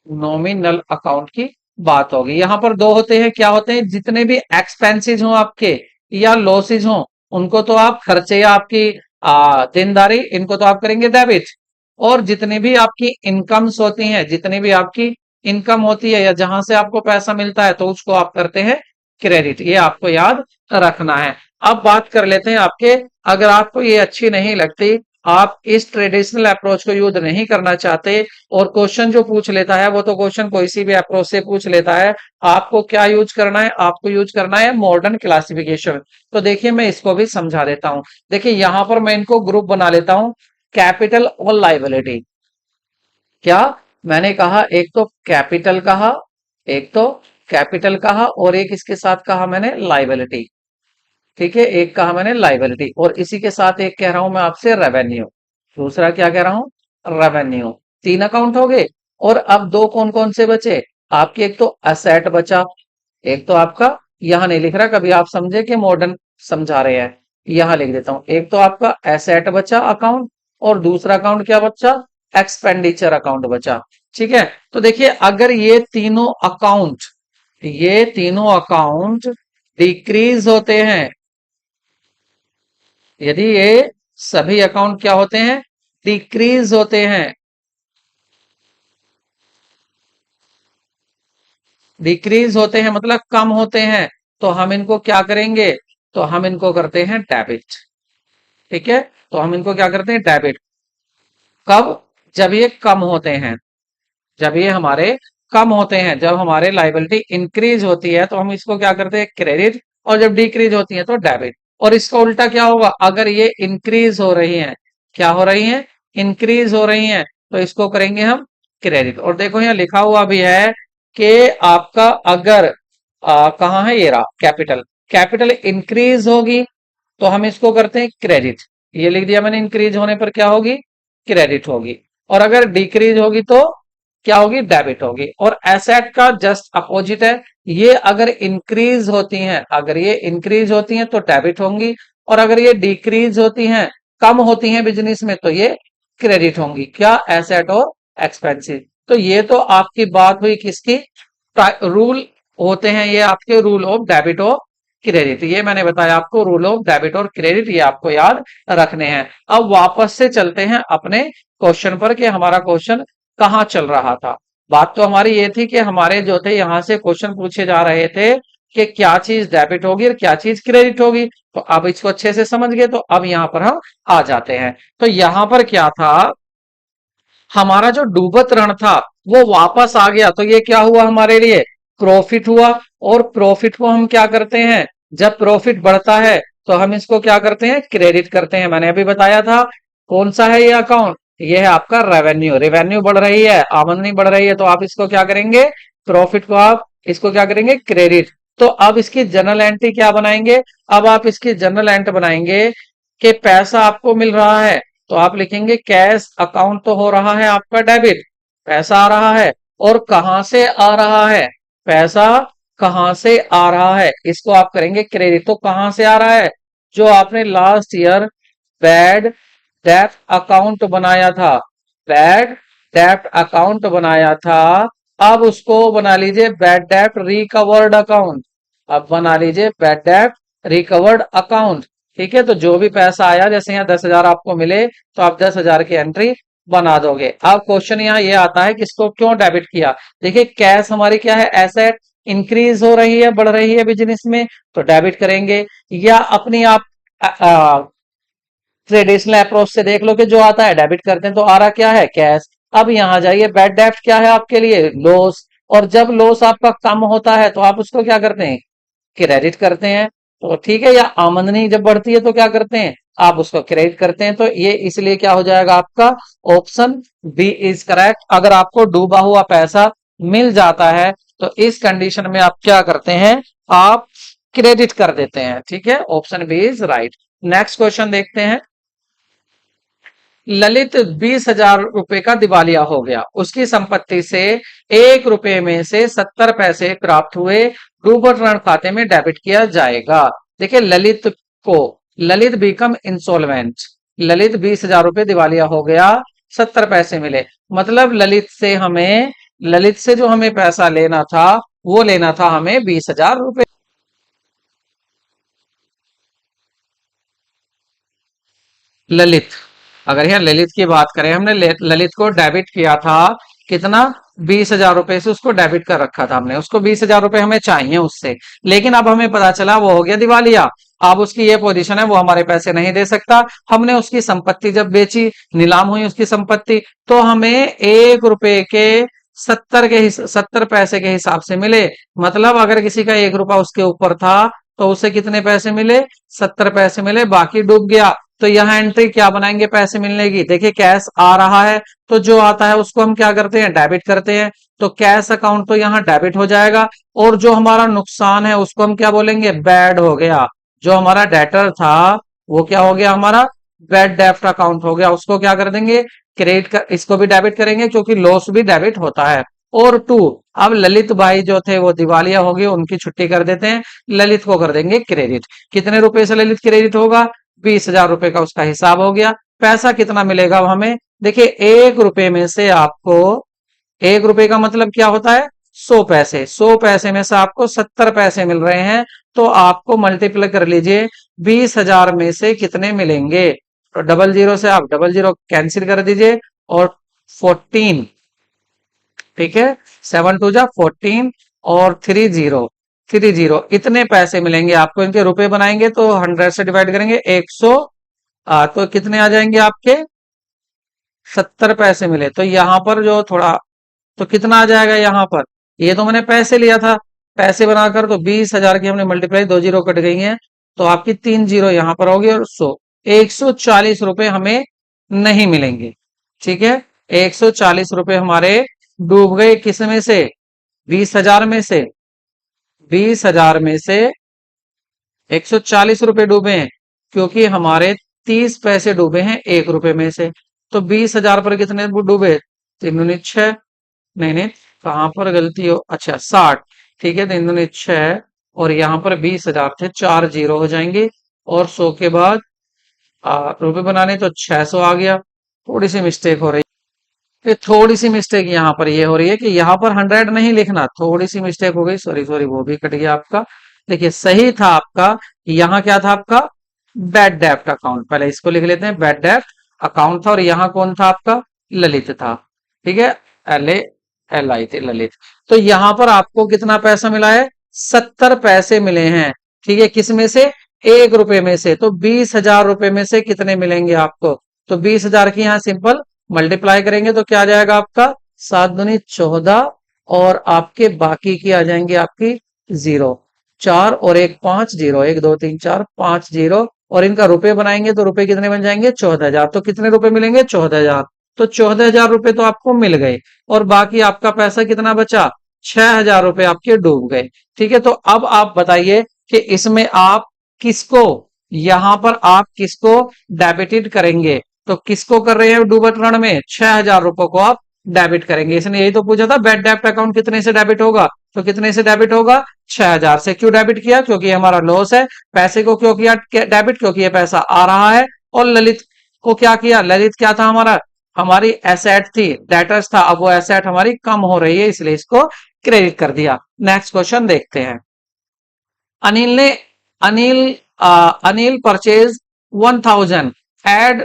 नॉमिनल अकाउंट की बात होगी। यहां पर दो होते हैं, क्या होते हैं, जितने भी एक्सपेंसेस हो आपके या लॉसेज हो, उनको तो आप खर्चे या आपकी देनदारी, इनको तो आप करेंगे डेबिट। और जितनी भी आपकी इनकम्स होती हैं, जितनी भी आपकी इनकम होती है या जहां से आपको पैसा मिलता है, तो उसको आप करते हैं क्रेडिट। ये आपको याद रखना है। अब बात कर लेते हैं आपके, अगर आपको ये अच्छी नहीं लगती, आप इस ट्रेडिशनल अप्रोच को यूज नहीं करना चाहते, और क्वेश्चन जो पूछ लेता है वो तो क्वेश्चन कोई सी भी अप्रोच से पूछ लेता है, आपको क्या यूज करना है, आपको यूज करना है मॉडर्न क्लासिफिकेशन। तो देखिए मैं इसको भी समझा देता हूं। देखिए यहां पर मैं इनको ग्रुप बना लेता हूं, कैपिटल और लाइबिलिटी। क्या मैंने कहा, एक तो कैपिटल कहा, एक तो कैपिटल कहा, और एक इसके साथ कहा मैंने लाइबिलिटी। ठीक है, एक कहा मैंने लाइबिलिटी, और इसी के साथ एक कह रहा हूं मैं आपसे रेवेन्यू। दूसरा क्या कह रहा हूं, रेवेन्यू। तीन अकाउंट हो गए। और अब दो कौन कौन से बचे आपके, एक तो असेट बचा, एक तो आपका, यहां नहीं लिख रहा, कभी आप समझे कि मॉडर्न समझा रहे हैं, यहां लिख देता हूं, एक तो आपका एसेट बचा अकाउंट, और दूसरा अकाउंट क्या बचा, एक्सपेंडिचर अकाउंट बचा। ठीक है, तो देखिए अगर ये तीनों अकाउंट डिक्रीज होते हैं, यदि ये सभी अकाउंट क्या होते हैं, डिक्रीज होते हैं, डिक्रीज होते हैं मतलब कम होते हैं, तो हम इनको क्या करेंगे, तो हम इनको करते हैं डेबिट। ठीक है, तो हम इनको क्या करते हैं, डेबिट। कब, जब ये कम होते हैं, जब ये हमारे कम होते हैं, जब हमारे लाइबिलिटी इंक्रीज होती है तो हम इसको क्या करते हैं, क्रेडिट। और जब डिक्रीज होती है तो डेबिट। और इसका उल्टा क्या होगा, अगर ये इंक्रीज हो रही है, क्या हो रही है, इंक्रीज हो रही है, तो इसको करेंगे हम क्रेडिट। और देखो यहाँ लिखा हुआ भी है कि आपका अगर कहाँ है, ये रहा कैपिटल, कैपिटल इंक्रीज होगी तो हम इसको करते हैं क्रेडिट। ये लिख दिया मैंने, इंक्रीज होने पर क्या होगी, क्रेडिट होगी। और अगर डिक्रीज होगी तो क्या होगी, डेबिट होगी। और एसेट का जस्ट अपोजिट है, ये अगर इंक्रीज होती हैं, अगर ये इंक्रीज होती हैं तो डेबिट होंगी, और अगर ये डिक्रीज होती हैं, कम होती हैं बिजनेस में, तो ये क्रेडिट होंगी। क्या, एसेट और एक्सपेंसिव। तो ये तो आपकी बात हुई किसकी, रूल होते हैं ये आपके, रूल ऑफ डेबिट और क्रेडिट। ये मैंने बताया आपको, रूल ऑफ डेबिट और क्रेडिट, ये आपको याद रखने हैं। अब वापस से चलते हैं अपने क्वेश्चन पर कि हमारा क्वेश्चन कहाँ चल रहा था। बात तो हमारी ये थी कि हमारे जो थे यहां से क्वेश्चन पूछे जा रहे थे कि क्या चीज डेबिट होगी और क्या चीज क्रेडिट होगी। तो अब इसको अच्छे से समझ गए, तो अब यहां पर हम आ जाते हैं। तो यहां पर क्या था, हमारा जो डूबत ऋण था वो वापस आ गया, तो ये क्या हुआ हमारे लिए, प्रॉफिट हुआ। और प्रॉफिट को हम क्या करते हैं, जब प्रॉफिट बढ़ता है तो हम इसको क्या करते हैं, क्रेडिट करते हैं। मैंने अभी बताया था कौन सा है ये अकाउंट, ये है आपका रेवेन्यू। रेवेन्यू बढ़ रही है, आमदनी बढ़ रही है, तो आप इसको क्या करेंगे, प्रॉफिट को आप इसको क्या करेंगे, क्रेडिट। तो अब इसकी जर्नल एंट्री क्या बनाएंगे, अब आप इसकी जर्नल एंट्री बनाएंगे कि पैसा आपको मिल रहा है, तो आप लिखेंगे कैश अकाउंट तो हो रहा है आपका डेबिट, पैसा आ रहा है, और कहां से आ रहा है, पैसा कहां से आ रहा है, इसको आप करेंगे क्रेडिट। तो कहां से आ रहा है, जो आपने लास्ट ईयर बैड डेप्ट अकाउंट बनाया था, बैड डेप्ट अकाउंट बनाया था, अब उसको बना लीजिए बैड डेप्ट रिकवर्ड अकाउंट, अब बना लीजिए बैड डेप्ट रिकवर्ड अकाउंट। ठीक है, तो जो भी पैसा आया, जैसे यहाँ 10,000 आपको मिले, तो आप 10,000 की एंट्री बना दोगे। अब क्वेश्चन यहाँ ये आता है कि इसको क्यों डेबिट किया। देखिए कैश हमारी क्या है, एसेट, इंक्रीज हो रही है, बढ़ रही है बिजनेस में, तो डेबिट करेंगे। या अपनी आप ट्रेडिशनल अप्रोच से देख लो कि जो आता है डेबिट करते हैं, तो आ रहा क्या है, कैश। अब यहां जाइए, बैड डेब्ट क्या है आपके लिए, लॉस। और जब लॉस आपका कम होता है तो आप उसको क्या करते हैं, क्रेडिट करते हैं। तो ठीक है, या आमदनी जब बढ़ती है तो क्या करते हैं, आप उसको क्रेडिट करते हैं। तो ये इसलिए क्या हो जाएगा आपका, ऑप्शन बी इज करेक्ट। अगर आपको डूबा हुआ पैसा मिल जाता है तो इस कंडीशन में आप क्या करते हैं, आप क्रेडिट कर देते हैं। ठीक है, option B is right. Next question देखते हैं। ललित 20,000 रुपए का दिवालिया हो गया, उसकी संपत्ति से 1 रुपए में से 70 पैसे प्राप्त हुए, डूबत ऋण खाते में डेबिट किया जाएगा। देखिए ललित को, ललित बिकम इंसॉल्वेंट, ललित 20,000 रुपए दिवालिया हो गया, 70 पैसे मिले, मतलब ललित से जो हमें पैसा लेना था, वो लेना था हमें 20,000 रुपए। ललित, अगर यहाँ ललित की बात करें, हमने ललित को डेबिट किया था, कितना, 20,000 रुपए से उसको डेबिट कर रखा था हमने, उसको 20,000 रुपए हमें चाहिए उससे, लेकिन अब हमें पता चला वो हो गया दिवालिया। अब उसकी ये पोजीशन है, वो हमारे पैसे नहीं दे सकता। हमने उसकी संपत्ति जब बेची, नीलाम हुई उसकी संपत्ति, तो हमें 1 रुपए के 70 पैसे के हिसाब से मिले। मतलब अगर किसी का 1 रुपया उसके ऊपर था, तो उसे कितने पैसे मिले, 70 पैसे मिले, बाकी डूब गया। तो यहाँ एंट्री क्या बनाएंगे पैसे मिलने की, देखिए कैश आ रहा है, तो जो आता है उसको हम क्या करते हैं, डेबिट करते हैं। तो कैश अकाउंट तो यहाँ डेबिट हो जाएगा, और जो हमारा नुकसान है उसको हम क्या बोलेंगे, बैड हो गया। जो हमारा डेटर था वो क्या हो गया, हमारा बैड डेप्ट अकाउंट हो गया, उसको क्या कर देंगे, क्रेडिट कर, इसको भी डेबिट करेंगे क्योंकि लॉस भी डेबिट होता है। और टू, अब ललित भाई जो थे वो दिवालिया हो गए, उनकी छुट्टी कर देते हैं, ललित को कर देंगे क्रेडिट। कितने रुपए से ललित क्रेडिट होगा, 20,000 रुपए का उसका हिसाब हो गया। पैसा कितना मिलेगा हमें, देखिए 1 रुपए में से आपको, 1 रुपए का मतलब क्या होता है, 100 पैसे, 100 पैसे में से आपको 70 पैसे मिल रहे हैं। तो आपको मल्टीप्लाई कर लीजिए, 20,000 में से कितने मिलेंगे, तो डबल जीरो से आप डबल जीरो कैंसिल कर दीजिए, और 14, ठीक है, 7 2 जा 14, और 3 0 इतने पैसे मिलेंगे आपको। इनके रुपए बनाएंगे तो 100 से डिवाइड करेंगे, 100, तो कितने आ जाएंगे आपके, 70 पैसे मिले। तो यहां पर जो थोड़ा, तो कितना आ जाएगा यहाँ पर, ये तो मैंने पैसे लिया था, पैसे बनाकर, तो 20,000 की हमने मल्टीप्लाई, 2 जीरो कट गई हैं, तो आपकी 3 जीरो यहाँ पर होगी, और 140 रुपए हमें नहीं मिलेंगे। ठीक है, 140 रुपए हमारे डूब गए, किस में से, 20,000 में से, 20,000 में से 140 रुपए डूबे हैं, क्योंकि हमारे 30 पैसे डूबे हैं 1 रुपए में से। तो 20,000 पर कितने डूबे, 3 दूनी 6, नहीं नहीं, कहां पर गलती हो, अच्छा 60, ठीक है, 3 दूनी 6, और यहाँ पर 20,000 थे, 4 जीरो हो जाएंगे, और 100 के बाद रुपए बनाने, तो 600 आ गया। थोड़ी सी मिस्टेक हो रही है, थोड़ी सी मिस्टेक यहाँ पर ये हो रही है कि यहाँ पर 100 नहीं लिखना, थोड़ी सी मिस्टेक हो गई, सॉरी सॉरी, वो भी कट गया आपका। देखिए सही था आपका, यहाँ क्या था आपका, बैड डेप्ट अकाउंट, पहले इसको लिख लेते हैं, बैड डेप्ट अकाउंट था, और यहाँ कौन था आपका, ललित था। ठीक है, LALI थे, ललित। तो यहाँ पर आपको कितना पैसा मिला है, 70 पैसे मिले हैं। ठीक है, किस में से, 1 रुपए में से। तो 20,000 रुपए में से कितने मिलेंगे आपको, तो 20,000 की यहाँ सिंपल मल्टीप्लाई करेंगे तो क्या आ जाएगा आपका, 7 दूनी 14, और आपके बाकी की आ जाएंगे आपकी जीरो, 4 और 1 5 जीरो, 1 2 3 4 5 जीरो, और इनका रुपए बनाएंगे तो रुपए कितने बन जाएंगे, 14,000। तो कितने रुपए मिलेंगे, 14,000। तो 14,000 रुपए तो आपको मिल गए, और बाकी आपका पैसा कितना बचा, 6,000 रुपए आपके डूब गए। ठीक है, तो अब आप बताइए कि इसमें आप किसको, यहां पर आप किसको डेबिटेड करेंगे? तो किसको कर रहे हैं डूबत ऋण में? 6,000 रुपए को आप डेबिट करेंगे। इसने यही तो पूछा था बैड डेब्ट अकाउंट कितने से डेबिट होगा, तो कितने से डेबिट होगा? 6,000 से। क्यों डेबिट किया? क्योंकि हमारा लॉस है। पैसे को क्यों किया डेबिट? क्योंकि ये पैसा आ रहा है। और ललित को क्या किया? ललित क्या था हमारा? हमारी एसेट थी, डेटर्स था। अब वो एसेट हमारी कम हो रही है, इसलिए इसको क्रेडिट कर दिया। नेक्स्ट क्वेश्चन देखते हैं। अनिल ने अनिल अनिल परचेज 1,000 एड,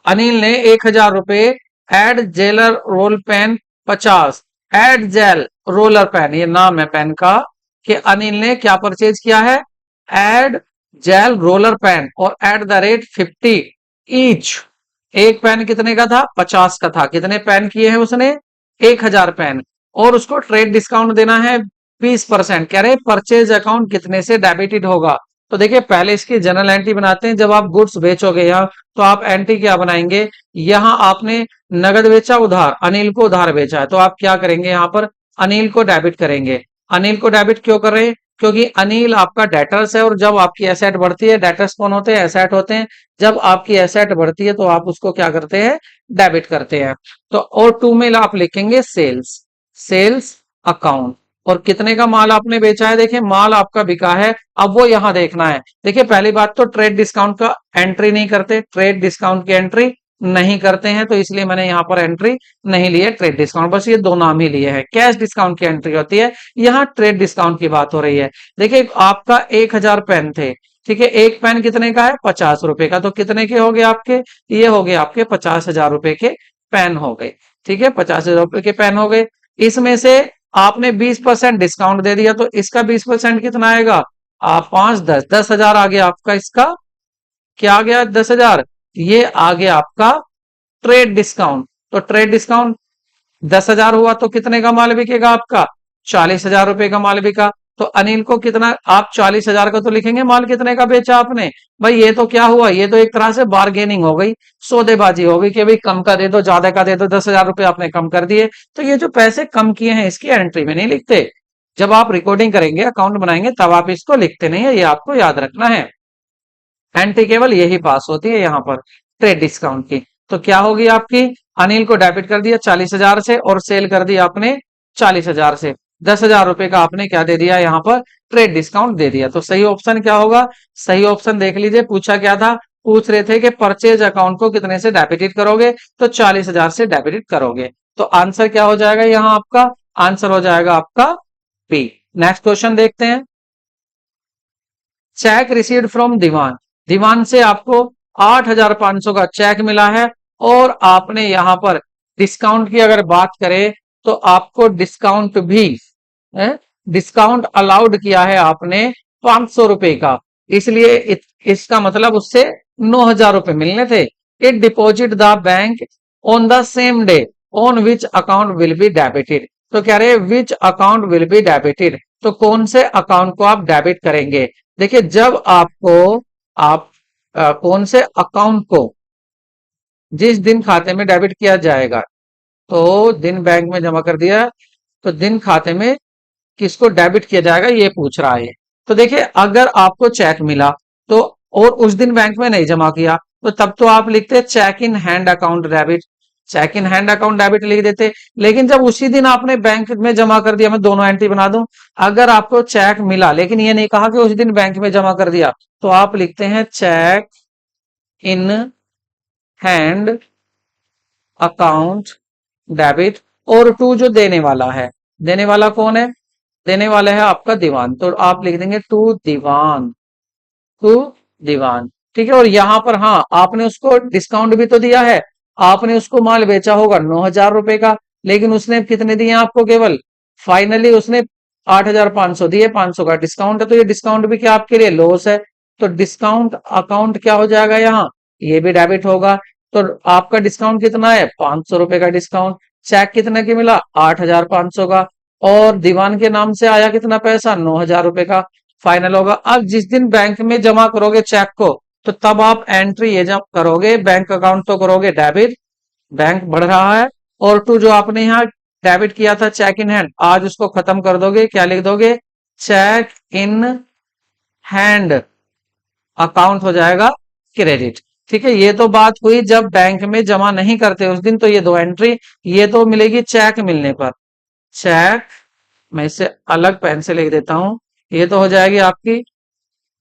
अनिल ने 1,000 रुपए add gel roller pen 50, add gel roller pen, ये नाम है पेन का, कि अनिल ने क्या परचेज किया है? एड जेल रोलर पेन और एट द रेट 50 ईच। एक पेन कितने का था? 50 का था। कितने पेन किए हैं उसने? 1,000 पेन। और उसको ट्रेड डिस्काउंट देना है 20%। कह रहे परचेज अकाउंट कितने से डेबिटेड होगा? तो देखिए पहले इसकी जनरल एंट्री बनाते हैं। जब आप गुड्स बेचोगे यहाँ, तो आप एंट्री क्या बनाएंगे? यहाँ आपने नगद बेचा उधार, अनिल को उधार बेचा है, तो आप क्या करेंगे? यहाँ पर अनिल को डेबिट करेंगे। अनिल को डेबिट क्यों कर रहे हैं? क्योंकि अनिल आपका डेटर्स है, और जब आपकी एसेट बढ़ती है, डेटर्स कौन होते हैं? एसेट होते हैं। जब आपकी एसेट बढ़ती है तो आप उसको क्या करते हैं? डेबिट करते हैं। तो और टू में आप लिखेंगे सेल्स, सेल्स अकाउंट। और कितने का माल आपने बेचा है? देखिए माल आपका बिका है। अब वो यहां देखना है। देखिए पहली बात तो ट्रेड डिस्काउंट का एंट्री नहीं करते, ट्रेड डिस्काउंट की एंट्री नहीं करते हैं, तो इसलिए मैंने यहां पर एंट्री नहीं ली है ट्रेड डिस्काउंट, बस ये दो नाम ही लिए हैं। कैश डिस्काउंट की एंट्री होती है, यहाँ ट्रेड डिस्काउंट की बात हो रही है। देखिए आपका 1,000 पेन थे, ठीक है, एक पेन कितने का है? 50 रुपए का। तो कितने के हो गए आपके? ये हो गए आपके 50,000 रुपए के पेन हो गए। ठीक है, 50,000 रुपए के पेन हो गए। इसमें से आपने 20% डिस्काउंट दे दिया, तो इसका 20% कितना आएगा? आप 5 10 10,000 आ गया आपका। इसका क्या आ गया? 10,000। ये आ गया आपका ट्रेड डिस्काउंट। तो ट्रेड डिस्काउंट 10,000 हुआ तो कितने का माल बिकेगा आपका? 40,000 रुपए का माल बिका। तो अनिल को कितना, आप 40,000 का तो लिखेंगे, माल कितने का बेचा आपने? भाई ये तो क्या हुआ? ये तो एक तरह से बार्गेनिंग हो गई, सौदेबाजी हो गई कि भाई कम का दे दो, ज्यादा का दे दो। 10,000 रुपए आपने कम कर दिए। तो ये जो पैसे कम किए हैं इसकी एंट्री में नहीं लिखते। जब आप रिकॉर्डिंग करेंगे, अकाउंट बनाएंगे, तब आप इसको लिखते नहीं है, ये आपको याद रखना है। एंट्री केवल यही पास होती है यहाँ पर ट्रेड डिस्काउंट की। तो क्या होगी आपकी? अनिल को डेबिट कर दिया 40,000 से, और सेल कर दिया आपने 40,000 से। 10,000 रुपए का आपने क्या दे दिया यहाँ पर? ट्रेड डिस्काउंट दे दिया। तो सही ऑप्शन क्या होगा? सही ऑप्शन देख लीजिए, पूछा क्या था? पूछ रहे थे कि परचेज अकाउंट को कितने से डेबिटेड करोगे? तो 40,000 से डेबिटेड करोगे। तो आंसर क्या हो जाएगा यहाँ आपका? आंसर हो जाएगा आपका बी। नेक्स्ट क्वेश्चन देखते हैं। चेक रिसीव्ड फ्रॉम दीवान, दीवान से आपको 8,500 का चेक मिला है, और आपने यहां पर डिस्काउंट की अगर बात करें तो आपको डिस्काउंट भी, डिस्काउंट अलाउड किया है आपने 500 रुपए का। इसलिए इसका मतलब उससे 9,000 रुपए मिलने थे। It deposit the bank on the same day on which account will be debited. तो कह रहे which account will be debited, तो कौन से अकाउंट को आप डेबिट करेंगे? देखिए जब आपको, आप कौन से अकाउंट को जिस दिन खाते में डेबिट किया जाएगा, तो दिन बैंक में जमा कर दिया, तो दिन खाते में किसको डेबिट किया जाएगा ये पूछ रहा है। तो देखिए अगर आपको चेक मिला तो, और उस दिन बैंक में नहीं जमा किया, तो तब तो आप लिखते cheque in hand account debit, cheque in hand account debit लिख देते। लेकिन जब उसी दिन आपने बैंक में जमा कर दिया, मैं दोनों एंट्री बना दूं, अगर आपको चेक मिला लेकिन ये नहीं कहा कि उस दिन बैंक में जमा कर दिया, तो आप लिखते हैं cheque in hand account debit. और टू जो देने वाला है, देने वाला कौन है? देने वाला है आपका दीवान, तो आप लिख देंगे टू दीवान, टू दीवान। ठीक है, और यहां पर हाँ आपने उसको डिस्काउंट भी तो दिया है। आपने उसको माल बेचा होगा 9,000 रुपए का, लेकिन उसने कितने दिए आपको? केवल फाइनली उसने 8,500 दिए, 500 का डिस्काउंट है, तो ये डिस्काउंट भी क्या आपके लिए लॉस है? तो डिस्काउंट अकाउंट क्या हो जाएगा यहाँ? ये भी डेबिट होगा। तो आपका डिस्काउंट कितना है? 500 रुपए का डिस्काउंट। चेक कितने की मिला? 8,500 का। और दीवान के नाम से आया कितना पैसा? 9,000 रुपए का। फाइनल होगा। अब जिस दिन बैंक में जमा करोगे चेक को, तो तब आप एंट्री ये जब करोगे, बैंक अकाउंट तो करोगे डेबिट, बैंक बढ़ रहा है, और टू जो आपने यहाँ डेबिट किया था चेक इन हैंड, आज उसको खत्म कर दोगे, क्या लिख दोगे, चेक इन हैंड, अकाउंट हो जाएगा क्रेडिट। ठीक है, ये तो बात हुई जब बैंक में जमा नहीं करते उस दिन, तो ये दो एंट्री, ये तो मिलेगी चेक मिलने पर। चेक, मैं इसे अलग पेन से लिख देता हूं, ये तो हो जाएगी आपकी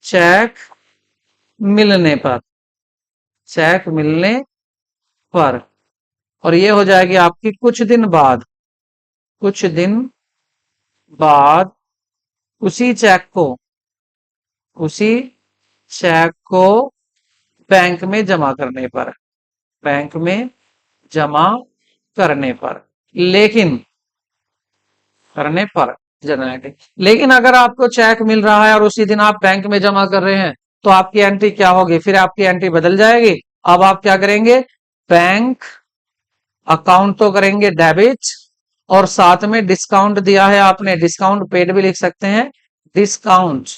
चेक मिलने पर, चेक मिलने पर। और ये हो जाएगी आपकी कुछ दिन बाद, कुछ दिन बाद उसी चेक को, उसी चेक को बैंक में जमा करने पर, बैंक में जमा करने पर, लेकिन करने पर जनरल, लेकिन अगर आपको चेक मिल रहा है और उसी दिन आप बैंक में जमा कर रहे हैं, तो आपकी एंट्री क्या होगी, फिर आपकी एंट्री बदल जाएगी। अब आप क्या करेंगे, बैंक अकाउंट तो करेंगे डेबिट, और साथ में डिस्काउंट दिया है आपने, डिस्काउंट पेड भी लिख सकते हैं, डिस्काउंट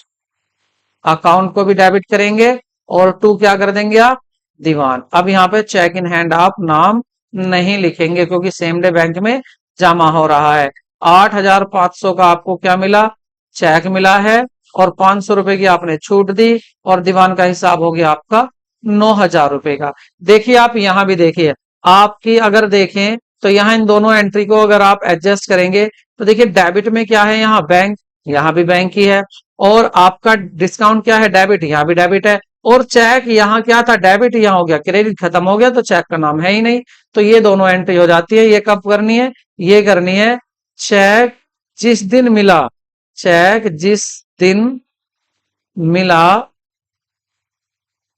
अकाउंट को भी डेबिट करेंगे, और टू क्या कर देंगे आप, दीवान। अब यहाँ पे चेक इन हैंड आप नाम नहीं लिखेंगे क्योंकि सेम डे बैंक में जमा हो रहा है। 8,500 का आपको क्या मिला, चेक मिला है, और 500 रुपए की आपने छूट दी, और दीवान का हिसाब हो गया आपका 9,000 रुपए का। देखिए आप यहां भी देखिए, आपकी अगर देखें तो यहाँ इन दोनों एंट्री को अगर आप एडजस्ट करेंगे तो देखिए डेबिट में क्या है, यहाँ बैंक, यहाँ भी बैंक ही है, और आपका डिस्काउंट क्या है, डेबिट, यहाँ भी डेबिट है, और चेक यहाँ क्या था, डेबिट, यहाँ हो गया क्रेडिट, खत्म हो गया, तो चेक का नाम है ही नहीं। तो ये दोनों एंट्री हो जाती है। ये कब करनी है, ये करनी है चेक जिस दिन मिला, चेक जिस दिन मिला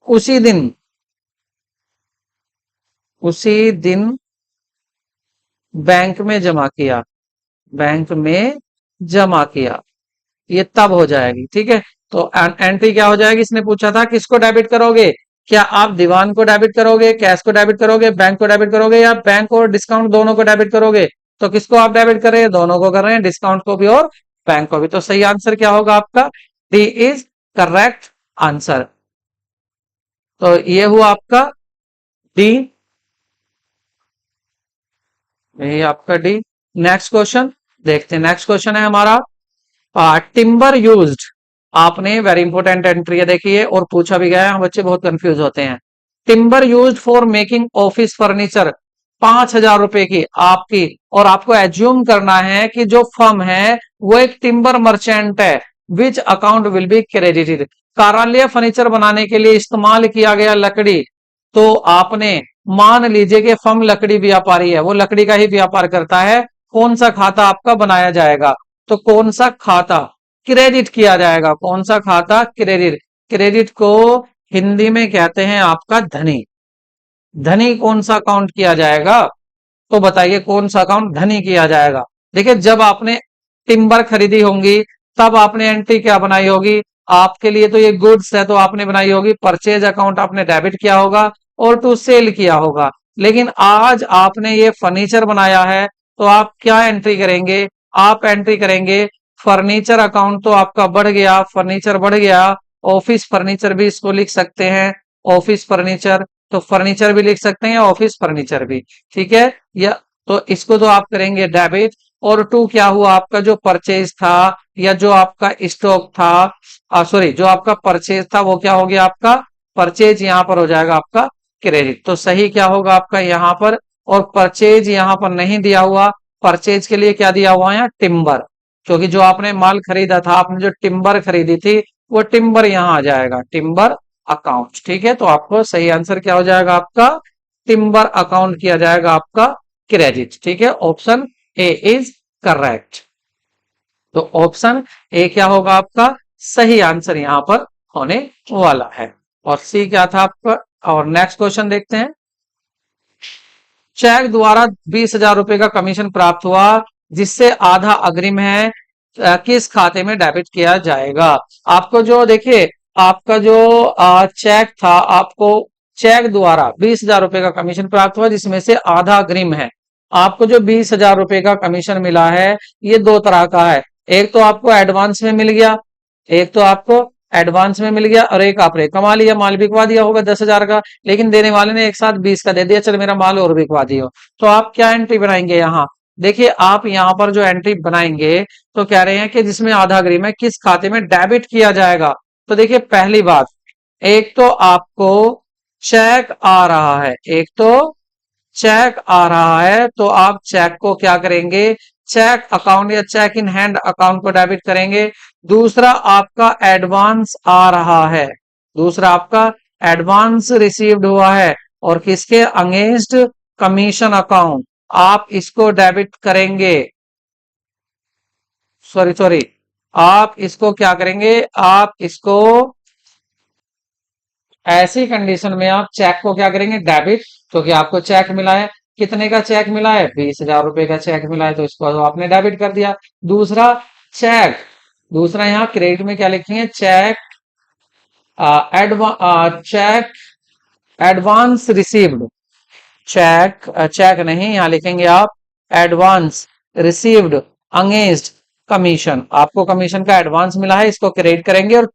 उसी दिन, उसी दिन बैंक में जमा किया, बैंक में जमा किया, ये तब हो जाएगी। ठीक है, तो एंट्री क्या हो जाएगी, इसने पूछा था किसको डेबिट करोगे, क्या आप दीवान को डेबिट करोगे, कैश को डेबिट करोगे, बैंक को डेबिट करोगे, या बैंक और डिस्काउंट दोनों को डेबिट करोगे। तो किसको आप डेबिट कर रहे हैं, दोनों को कर रहे हैं, डिस्काउंट को भी और बैंक को भी। तो सही आंसर क्या होगा आपका, डी इज करेक्ट आंसर। तो ये हुआ आपका डी, यही आपका डी। नेक्स्ट क्वेश्चन देखते हैं, नेक्स्ट क्वेश्चन है हमारा टिम्बर यूज्ड, आपने वेरी इंपॉर्टेंट एंट्री है देखिए, और पूछा भी गया है, बच्चे बहुत कंफ्यूज होते हैं। Timber used for making office furniture, 5,000 रुपए की आपकी, और आपको एज्यूम करना है कि जो फर्म है वो एक टिम्बर मर्चेंट है, which account will be credited. कार्यालय फर्नीचर बनाने के लिए इस्तेमाल किया गया लकड़ी, तो आपने मान लीजिए कि फर्म लकड़ी व्यापारी है, वो लकड़ी का ही व्यापार करता है, कौन सा खाता आपका बनाया जाएगा, तो कौन सा खाता क्रेडिट किया जाएगा, कौन सा खाता क्रेडिट, क्रेडिट को हिंदी में कहते हैं आपका धनी, धनी कौन सा अकाउंट किया जाएगा, तो बताइए कौन सा अकाउंट धनी किया जाएगा। देखिए जब आपने टिम्बर खरीदी होंगी तब आपने एंट्री क्या बनाई होगी, आपके लिए तो ये गुड्स है तो आपने बनाई होगी परचेज अकाउंट, आपने डेबिट किया होगा, और टू सेल किया होगा। लेकिन आज आपने ये फर्नीचर बनाया है, तो आप क्या एंट्री करेंगे, आप एंट्री करेंगे फर्नीचर अकाउंट, तो आपका बढ़ गया, फर्नीचर बढ़ गया, ऑफिस फर्नीचर भी इसको लिख सकते हैं, ऑफिस फर्नीचर, तो फर्नीचर भी लिख सकते हैं, ऑफिस फर्नीचर भी। ठीक है, या तो इसको तो आप करेंगे डेबिट, और टू क्या हुआ आपका जो परचेज था, या जो आपका स्टॉक था, सॉरी जो आपका परचेज था वो क्या हो गया आपका परचेज, यहां पर हो जाएगा आपका क्रेडिट। तो सही क्या होगा आपका यहां पर, और परचेज यहां पर नहीं दिया हुआ, परचेज के लिए क्या दिया हुआ है, टिम्बर, क्योंकि जो आपने माल खरीदा था, आपने जो टिम्बर खरीदी थी, वो टिम्बर यहां आ जाएगा, टिम्बर अकाउंट। ठीक है, तो आपको सही आंसर क्या हो जाएगा आपका, टिम्बर अकाउंट किया जाएगा आपका क्रेडिट। ठीक है, ऑप्शन ए इज करेक्ट। तो ऑप्शन ए क्या होगा आपका सही आंसर यहां पर होने वाला है। और सी क्या था आपका, और नेक्स्ट क्वेश्चन देखते हैं। चेक द्वारा 20,000 रुपए का कमीशन प्राप्त हुआ, जिससे आधा अग्रिम है, किस खाते में डेबिट किया जाएगा। आपको जो देखिए, आपका जो चेक था, आपको चेक द्वारा 20,000 रुपए का कमीशन प्राप्त हुआ, जिसमें से आधा अग्रिम है। आपको जो 20,000 रुपए का कमीशन मिला है, ये दो तरह का है, एक तो आपको एडवांस में मिल गया, एक तो आपको एडवांस में मिल गया, और एक आपने कमा लिया, माल बिकवा दिया होगा 10,000 का, लेकिन देने वाले ने एक साथ 20 का दे दिया, चल मेरा माल और बिकवा दियो। तो आप क्या एंट्री बनाएंगे यहाँ, देखिए आप यहाँ पर जो एंट्री बनाएंगे तो कह रहे हैं कि जिसमें आधा अग्रिम है किस खाते में डेबिट किया जाएगा। तो देखिए पहली बात, एक तो आपको चेक आ रहा है, एक तो चेक आ रहा है, तो आप चेक को क्या करेंगे, चेक अकाउंट या चेक इन हैंड अकाउंट को डेबिट करेंगे। दूसरा आपका एडवांस आ रहा है, दूसरा आपका एडवांस रिसीव्ड हुआ है और किसके अगेंस्ट, कमीशन अकाउंट, आप इसको डेबिट करेंगे। सॉरी सॉरी, आप इसको क्या करेंगे, आप इसको ऐसी कंडीशन में आप चेक को क्या करेंगे, डेबिट, क्योंकि आपको चेक मिला है, कितने का चेक मिला है, 20,000 रुपए का चेक मिला है, तो इसको तो आपने डेबिट कर दिया। दूसरा चेक, दूसरा यहाँ क्रेडिट में क्या लिखेंगे, cheque cheque advance received, cheque cheque नहीं, यहाँ लिखेंगे आप एडवांस रिसीव्ड अगेंस्ट कमीशन, आपको कमीशन का एडवांस मिला है, इसको क्रेडिट करेंगे और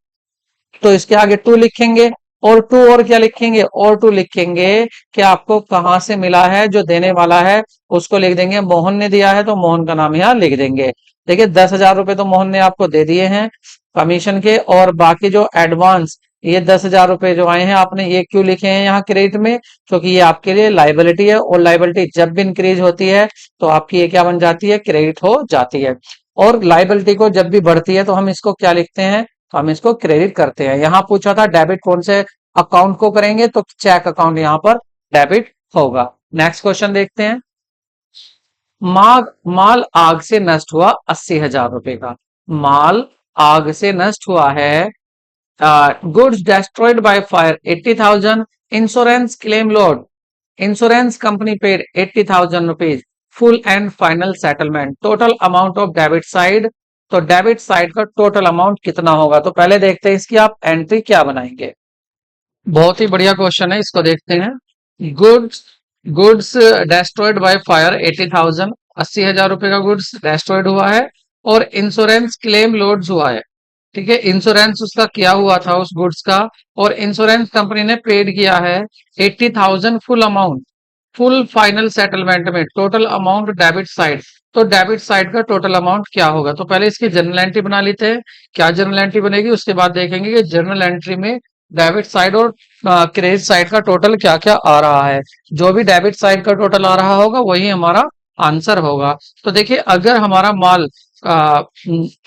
तो इसके आगे टू लिखेंगे, और टू और क्या लिखेंगे, और टू लिखेंगे कि आपको कहां से मिला है, जो देने वाला है उसको लिख देंगे, मोहन ने दिया है तो मोहन का नाम यहाँ लिख देंगे। देखिए 10,000 रुपए तो मोहन ने आपको दे दिए हैं कमीशन के, और बाकी जो एडवांस ये 10,000 रुपए जो आए हैं आपने ये क्यों लिखे हैं यहाँ क्रेडिट में, क्योंकि ये आपके लिए लाइबिलिटी है, और लाइबिलिटी जब भी इंक्रीज होती है तो आपकी ये क्या बन जाती है, क्रेडिट हो जाती है। और लाइबिलिटी को जब भी बढ़ती है तो हम इसको क्या लिखते हैं, तो हम इसको क्रेडिट करते हैं। यहां पूछा था डेबिट कौन से अकाउंट को करेंगे, तो चेक अकाउंट यहां पर डेबिट होगा। नेक्स्ट क्वेश्चन देखते हैं। माल आग से नष्ट हुआ 80,000 रुपए का, माल आग से नष्ट हुआ है, goods destroyed by fire 80,000, insurance claim load, insurance company paid 80,000 rupees, full and final settlement, total amount of debit side, तो डेबिट साइड का टोटल अमाउंट कितना होगा, तो पहले देखते हैं इसकी आप एंट्री क्या बनाएंगे। बहुत ही बढ़िया क्वेश्चन है, इसको देखते हैं। Goods goods destroyed by fire 80,000, 80,000 रुपए का गुड्स डेस्ट्रॉयड हुआ है, और इंश्योरेंस क्लेम लोड्स हुआ है। ठीक है, इंश्योरेंस उसका किया हुआ था उस गुड्स का, और इंश्योरेंस कंपनी ने पेड किया है 80,000 full amount, full final settlement में, टोटल अमाउंट डेबिट साइड, तो डेबिट साइड का टोटल अमाउंट क्या होगा, तो पहले इसकी जर्नल एंट्री बना लेते हैं। क्या जर्नल एंट्री बनेगी, उसके बाद देखेंगे कि जर्नल एंट्री में डेबिट साइड और क्रेडिट साइड का टोटल क्या क्या आ रहा है। जो भी डेबिट साइड का टोटल आ रहा होगा वही हमारा आंसर होगा। तो देखिए अगर हमारा माल आ,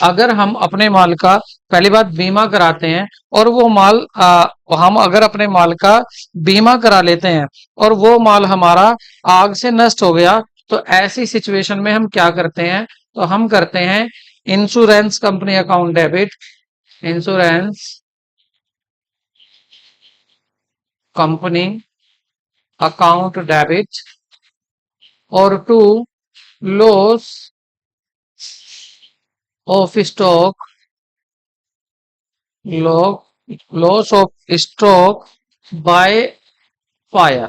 अगर हम अपने माल का पहली बात बीमा कराते हैं, और वो माल हम अगर अपने माल का बीमा करा लेते हैं और वो माल हमारा आग से नष्ट हो गया, तो ऐसी सिचुएशन में हम क्या करते हैं, तो हम करते हैं insurance company account debit, insurance company account debit, और to loss of stock, loss of stock by fire.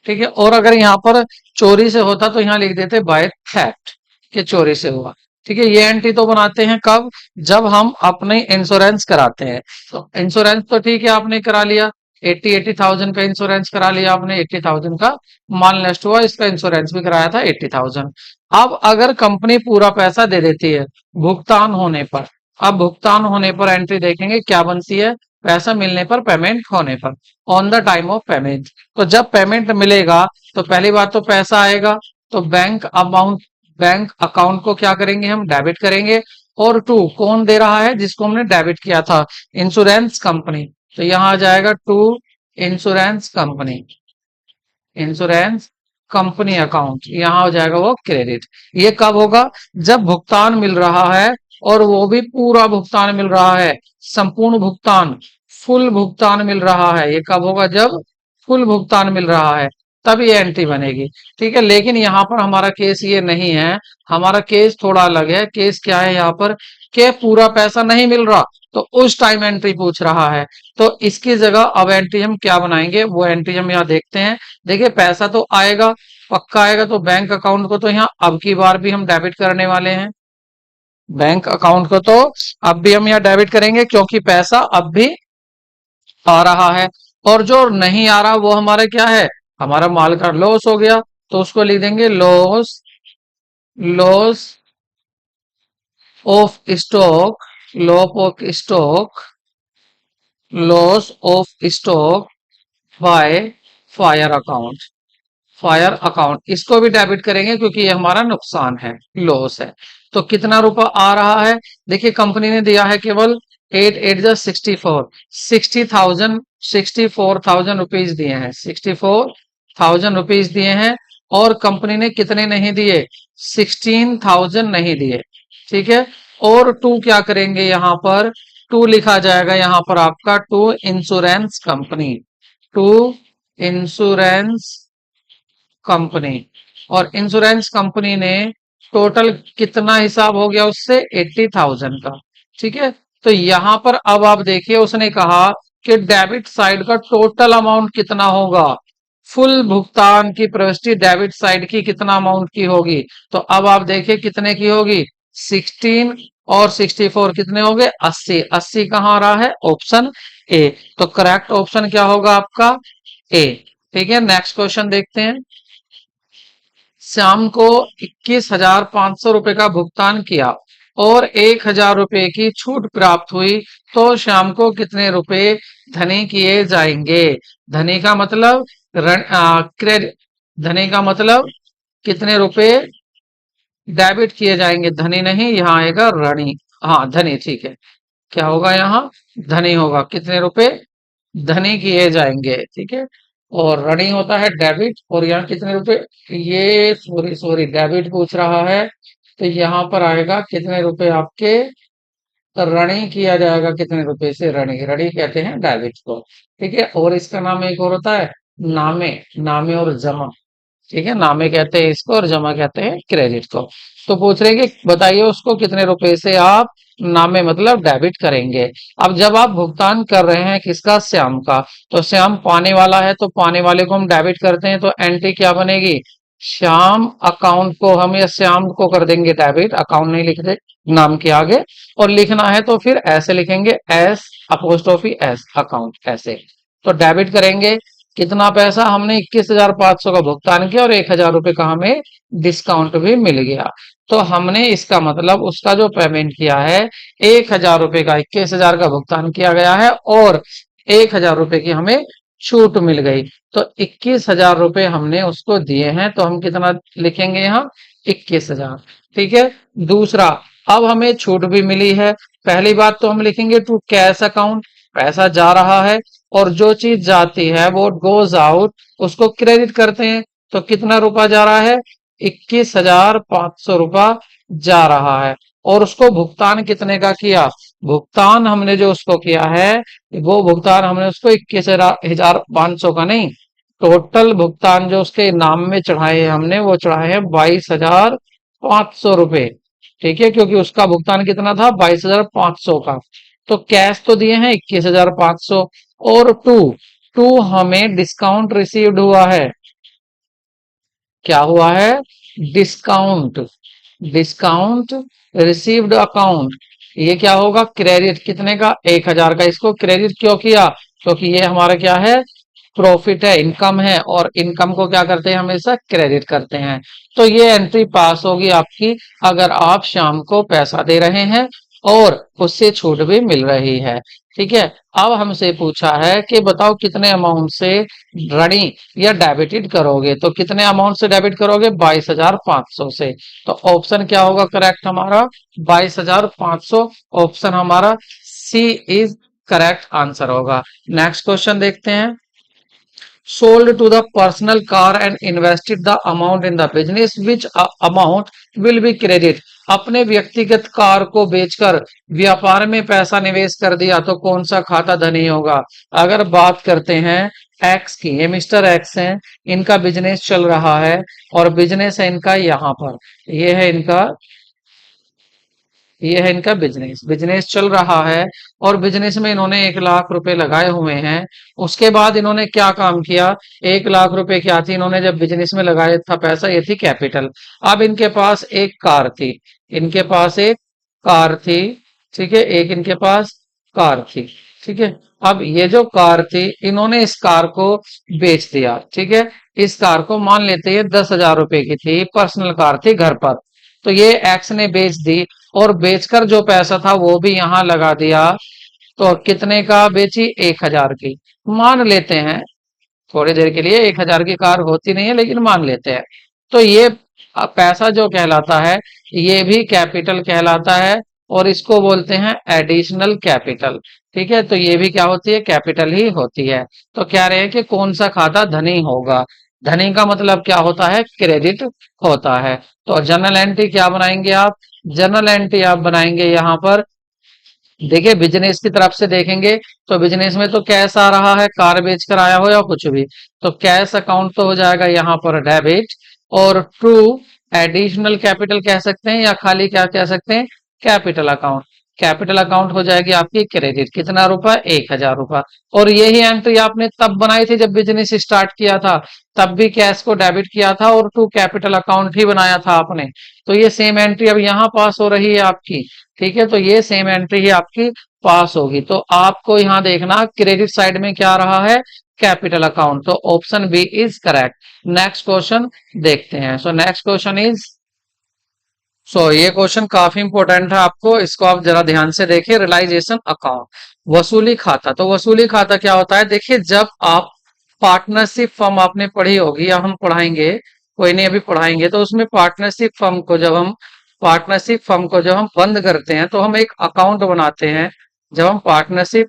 ठीक है, और अगर यहाँ पर चोरी से होता तो यहाँ लिख देते बाय थेफ्ट, कि चोरी से हुआ। ठीक है, ये एंट्री तो बनाते हैं कब, जब हम अपने इंश्योरेंस कराते हैं। तो इंश्योरेंस तो ठीक है आपने करा लिया, 80,000 का इंश्योरेंस करा लिया आपने, 80,000 का माल नष्ट हुआ, इसका इंश्योरेंस भी कराया था 80,000। अब अगर कंपनी पूरा पैसा दे देती है भुगतान होने पर, अब भुगतान होने पर एंट्री देखेंगे क्या बनती है, पैसा मिलने पर, पेमेंट होने पर, on the time of payment. तो जब पेमेंट मिलेगा तो पहली बात तो पैसा आएगा, तो बैंक अमाउंट, बैंक अकाउंट को क्या करेंगे, हम डेबिट करेंगे। और टू कौन दे रहा है, जिसको हमने डेबिट किया था, इंश्योरेंस कंपनी, तो यहां आ जाएगा to insurance company, insurance company account, यहां हो जाएगा वो क्रेडिट। ये कब होगा, जब भुगतान मिल रहा है, और वो भी पूरा भुगतान मिल रहा है, संपूर्ण भुगतान, फुल भुगतान मिल रहा है। ये कब होगा, जब फुल भुगतान मिल रहा है, तब ये एंट्री बनेगी। ठीक है, लेकिन यहाँ पर हमारा केस ये नहीं है, हमारा केस थोड़ा अलग है। केस क्या है यहाँ पर, के पूरा पैसा नहीं मिल रहा, तो उस टाइम एंट्री पूछ रहा है। तो इसकी जगह अब एंट्री हम क्या बनाएंगे, वो एंट्री हम यहाँ देखते हैं। देखिए पैसा तो आएगा, पक्का आएगा, तो बैंक अकाउंट को तो यहाँ अब की बार भी हम डेबिट करने वाले हैं, बैंक अकाउंट को तो अब भी हम यहाँ डेबिट करेंगे, क्योंकि पैसा अब भी आ रहा है। और जो नहीं आ रहा वो हमारा क्या है, हमारा माल का लॉस हो गया, तो उसको लिख देंगे loss loss of stock, loss of stock by fire account, fire account इसको भी डेबिट करेंगे क्योंकि ये हमारा नुकसान है, लॉस है। तो कितना रुपया आ रहा है, देखिए कंपनी ने दिया है केवल 8 8 जा 64, 60,000, 64,000 रुपीज दिए हैं, 64,000 रुपीज दिए हैं। और कंपनी ने कितने नहीं दिए, 16,000 नहीं दिए, ठीक है। और टू क्या करेंगे, यहाँ पर टू लिखा जाएगा, यहाँ पर आपका to insurance company, to insurance company. और इंश्योरेंस कंपनी ने टोटल कितना हिसाब हो गया उससे, 80,000 का, ठीक है। तो यहां पर अब आप देखिए उसने कहा कि डेबिट साइड का टोटल अमाउंट कितना होगा, फुल भुगतान की प्रविष्टि डेबिट साइड की कितना अमाउंट की होगी। तो अब आप देखिए कितने की होगी, 16 और 64 कितने हो गए, 80, 80 कहाँ आ रहा है, ऑप्शन ए। तो करेक्ट ऑप्शन क्या होगा आपका, ए। ठीक है, नेक्स्ट क्वेश्चन देखते हैं। श्याम को 21,500 रुपए का भुगतान किया और 1,000 रुपए की छूट प्राप्त हुई, तो श्याम को कितने रुपए धनी किए जाएंगे। धनी का मतलब क्रेडिट, धनी का मतलब कितने रुपए डेबिट किए जाएंगे, धनी नहीं, यहाँ आएगा ऋणी। हाँ धनी, ठीक है। क्या होगा यहाँ, धनी होगा, कितने रुपए धनी किए जाएंगे, ठीक है। और ऋणी होता है डेबिट, और यहाँ कितने रुपए, ये सॉरी सॉरी डेबिट पूछ रहा है, तो यहाँ पर आएगा कितने रुपए आपके ऋणी किया जाएगा, कितने रुपए से ऋणी, ऋणी कहते हैं डेबिट को, ठीक है। और इसका नाम एक और होता है नामे, नामे और जमा, ठीक है, नामे कहते हैं इसको और जमा कहते हैं क्रेडिट को। तो पूछ रहे हैं कि बताइए उसको कितने रुपए से आप नामे मतलब डेबिट करेंगे। अब जब आप भुगतान कर रहे हैं किसका, श्याम का, तो श्याम पाने वाला है तो पाने वाले को हम डेबिट करते हैं, तो एंट्री क्या बनेगी, श्याम अकाउंट को हम या श्याम को कर देंगे डेबिट, अकाउंट नहीं लिखते नाम के आगे। और लिखना है तो फिर ऐसे लिखेंगे, एस अपोस्ट्रोफी एस अकाउंट, ऐसे। तो डेबिट करेंगे, कितना पैसा, हमने 21,500 का भुगतान किया और 1,000 रुपए का हमें डिस्काउंट भी मिल गया। तो हमने इसका मतलब उसका जो पेमेंट किया है 1,000 रुपए का, 21,000 का भुगतान किया गया है और 1,000 रुपए की हमें छूट मिल गई। तो 21,000 रुपए हमने उसको दिए हैं, तो हम कितना लिखेंगे यहाँ, 21,000, ठीक है। दूसरा, अब हमें छूट भी मिली है, पहली बात तो हम लिखेंगे टू कैश अकाउंट, पैसा जा रहा है, और जो चीज जाती है वो गोज आउट, उसको क्रेडिट करते हैं। तो कितना रुपया जा रहा है, 21,500 रुपया जा रहा है। और उसको भुगतान कितने का किया, भुगतान हमने जो उसको किया है, वो भुगतान हमने उसको 21,500 का नहीं, टोटल भुगतान जो उसके नाम में चढ़ाए हैं हमने, वो चढ़ाए हैं 22,500 रुपए, ठीक है। क्योंकि उसका भुगतान कितना था, 22,500 का। तो कैश तो दिए हैं 21,500, और टू टू हमें डिस्काउंट रिसीव्ड हुआ है, क्या हुआ है, डिस्काउंट, डिस्काउंट रिसीव्ड अकाउंट, ये क्या होगा, क्रेडिट, कितने का, 1,000 का। इसको क्रेडिट क्यों किया, क्योंकि ये हमारा क्या है, प्रॉफिट है, इनकम है, और इनकम को क्या करते हैं, हमेशा क्रेडिट करते हैं। तो ये एंट्री पास होगी आपकी, अगर आप शाम को पैसा दे रहे हैं और उससे छूट भी मिल रही है, ठीक है। अब हमसे पूछा है कि बताओ कितने अमाउंट से ऋणी या डेबिटेड करोगे, तो कितने अमाउंट से डेबिट करोगे, 22,500 से। तो ऑप्शन क्या होगा करेक्ट हमारा, 22,500, ऑप्शन हमारा सी इज करेक्ट आंसर होगा। नेक्स्ट क्वेश्चन देखते हैं। sold to the personal car and invested the amount in the business, which amount will be credited। अपने व्यक्तिगत कार को बेचकर व्यापार में पैसा निवेश कर दिया तो कौन सा खाता धनी होगा। अगर बात करते हैं एक्स की, ये मिस्टर एक्स हैं, इनका बिजनेस चल रहा है, और बिजनेस है इनका यहाँ पर, ये है इनका, ये है इनका बिजनेस, बिजनेस चल रहा है, और बिजनेस में इन्होंने 1,00,000 रुपए लगाए हुए हैं। उसके बाद इन्होंने क्या काम किया, 1,00,000 रुपए क्या थी, इन्होंने जब बिजनेस में लगाया था पैसा, ये थी कैपिटल। अब इनके पास एक कार थी, इनके पास एक कार थी, ठीक है, एक इनके पास कार थी, ठीक है। अब ये जो कार थी, इन्होंने इस कार को बेच दिया, ठीक है। इस कार को मान लेते हैं 10,000 रुपए की थी, पर्सनल कार थी घर पर, तो ये एक्स ने बेच दी और बेचकर जो पैसा था वो भी यहाँ लगा दिया। तो कितने का बेची? 1,000 की। मान लेते हैं थोड़ी देर के लिए 1,000 की कार होती नहीं है, लेकिन मान लेते हैं। तो ये पैसा जो कहलाता है ये भी कैपिटल कहलाता है और इसको बोलते हैं एडिशनल कैपिटल। ठीक है, तो ये भी क्या होती है? कैपिटल ही होती है। तो कह रहे हैं कि कौन सा खाता धनी होगा? धनी का मतलब क्या होता है? क्रेडिट होता है। तो जर्नल एंट्री क्या बनाएंगे आप? जर्नल एंट्री आप बनाएंगे यहाँ पर। देखिए बिजनेस की तरफ से देखेंगे तो बिजनेस में तो कैश आ रहा है, कार बेचकर आया हो या कुछ भी, तो कैश अकाउंट तो हो जाएगा यहाँ पर डेबिट। और टू एडिशनल कैपिटल कह सकते हैं या खाली क्या कह सकते हैं? Capital account. कैपिटल अकाउंट हो जाएगी आपकी क्रेडिट। कितना रुपया? 1,000 रुपया। और यही एंट्री आपने तब बनाई थी जब बिजनेस स्टार्ट किया था, तब भी कैश को डेबिट किया था और टू कैपिटल अकाउंट ही बनाया था आपने। तो ये सेम एंट्री अब यहाँ पास हो रही है आपकी। ठीक है, तो ये सेम एंट्री ही आपकी पास होगी। तो आपको यहाँ देखना क्रेडिट साइड में क्या रहा है? Capital account. तो option B is correct. Next question देखते हैं। सो नेक्स्ट क्वेश्चन इज, ये क्वेश्चन काफी इंपॉर्टेंट है आपको, इसको आप जरा ध्यान से देखिए। रियलाइजेशन अकाउंट, वसूली खाता। तो वसूली खाता क्या होता है? देखिए जब आप पार्टनरशिप फर्म आपने पढ़ी होगी या हम पढ़ाएंगे, कोई नहीं अभी पढ़ाएंगे, तो उसमें पार्टनरशिप फर्म को जब हम बंद करते हैं तो हम एक अकाउंट बनाते हैं। जब हम पार्टनरशिप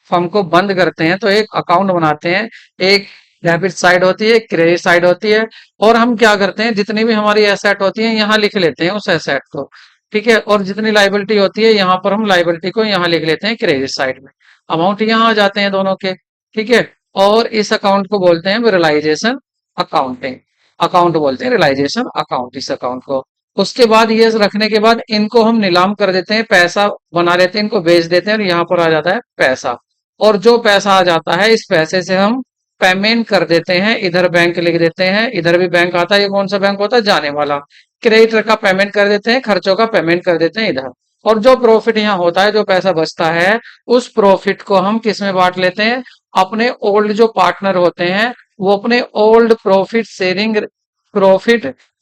फर्म को बंद करते हैं तो एक अकाउंट बनाते हैं। एक डेबिट साइड होती है, क्रेडिट साइड होती है। और हम क्या करते हैं, जितनी भी हमारी एसेट होती है यहाँ लिख लेते हैं उस एसेट को। ठीक है, और जितनी लाइबिलिटी होती है यहाँ पर हम लाइबिलिटी को यहाँ लिख लेते हैं क्रेडिट साइड में। अमाउंट यहाँ आ जाते हैं दोनों के। ठीक है, और इस अकाउंट को बोलते हैं रियलाइजेशन अकाउंटिंग। अकाउंट बोलते हैं रियलाइजेशन अकाउंट इस अकाउंट को। उसके बाद ये रखने के बाद इनको हम नीलाम कर देते हैं, पैसा बना लेते हैं, इनको बेच देते हैं और यहाँ पर आ जाता है पैसा। और जो पैसा आ जाता है इस पैसे से हम पेमेंट कर देते हैं। इधर बैंक लिख देते हैं, इधर भी बैंक आता है। ये कौन सा बैंक होता है? जाने वाला। क्रेडिटर का पेमेंट कर देते हैं, खर्चों का पेमेंट कर देते हैं इधर। और जो प्रॉफिट यहाँ होता है, जो पैसा बचता है, उस प्रॉफिट को हम किस में बांट लेते हैं? अपने ओल्ड जो पार्टनर होते हैं वो अपने ओल्ड प्रॉफिट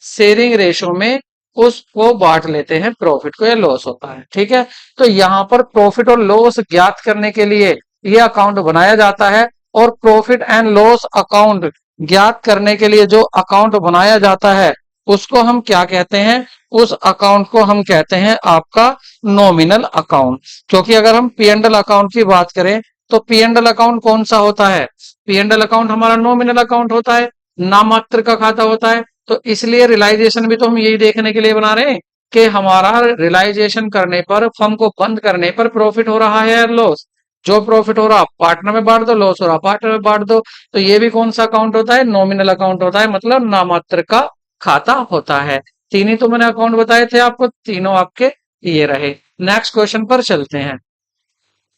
शेयरिंग रेशो में उसको बांट लेते हैं, प्रॉफिट को, या लॉस होता है। ठीक है, तो यहाँ पर प्रॉफिट और लॉस ज्ञात करने के लिए ये अकाउंट बनाया जाता है। और प्रॉफिट एंड लॉस अकाउंट ज्ञात करने के लिए जो अकाउंट बनाया जाता है उसको हम क्या कहते हैं? उस अकाउंट को हम कहते हैं आपका नॉमिनल अकाउंट। क्योंकि अगर हम पी एंड एल अकाउंट की बात करें तो पी एंड एल अकाउंट कौन सा होता है? पी एंड एल अकाउंट हमारा नॉमिनल अकाउंट होता है, नामात्र का खाता होता है। तो इसलिए रियलाइजेशन भी तो हम यही देखने के लिए बना रहे हैं कि हमारा रियलाइजेशन करने पर, फर्म को बंद करने पर प्रॉफिट हो रहा है या लॉस। जो प्रॉफिट हो रहा पार्टनर में बांट दो, लॉस हो रहा पार्टनर में बांट दो। तो ये भी कौन सा अकाउंट होता है? नॉमिनल अकाउंट होता है, मतलब नामात्र का खाता होता है। तीन ही तो मैंने अकाउंट बताए थे आपको, तीनों आपके ये रहे। नेक्स्ट क्वेश्चन पर चलते हैं।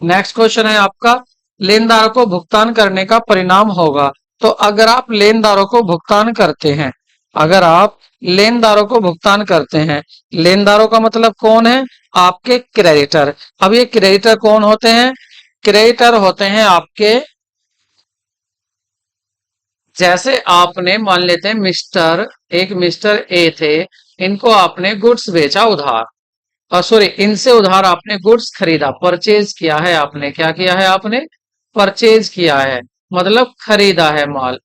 नेक्स्ट क्वेश्चन है आपका, लेनदारों को भुगतान करने का परिणाम होगा। तो अगर आप लेनदारों को भुगतान करते हैं, अगर आप लेनदारों को भुगतान करते हैं, लेनदारों का मतलब कौन है? आपके क्रेडिटर। अब ये क्रेडिटर कौन होते हैं? क्रेडिटर होते हैं आपके, जैसे आपने मान लेते हैं मिस्टर ए थे, इनको आपने गुड्स बेचा उधार, सॉरी इनसे उधार आपने गुड्स खरीदा, परचेज किया है आपने। क्या किया है आपने? परचेज किया है, मतलब खरीदा है माल।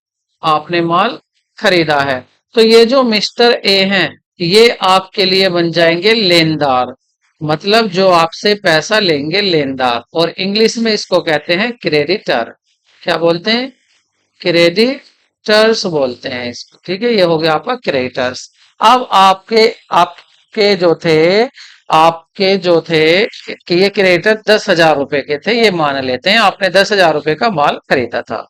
आपने माल खरीदा है। तो ये जो मिस्टर ए हैं ये आपके लिए बन जाएंगे लेनदार, मतलब जो आपसे पैसा लेंगे लेनदार। और इंग्लिश में इसको कहते हैं क्रेडिटर। क्या बोलते हैं? क्रेडिटर्स बोलते हैं इसको। ठीक है, ये हो गया आपका क्रेडिटर्स। अब आपके जो थे कि ये क्रेडिटर 10,000 रुपए के थे, ये मान लेते हैं आपने 10,000 रुपए का माल खरीदा था।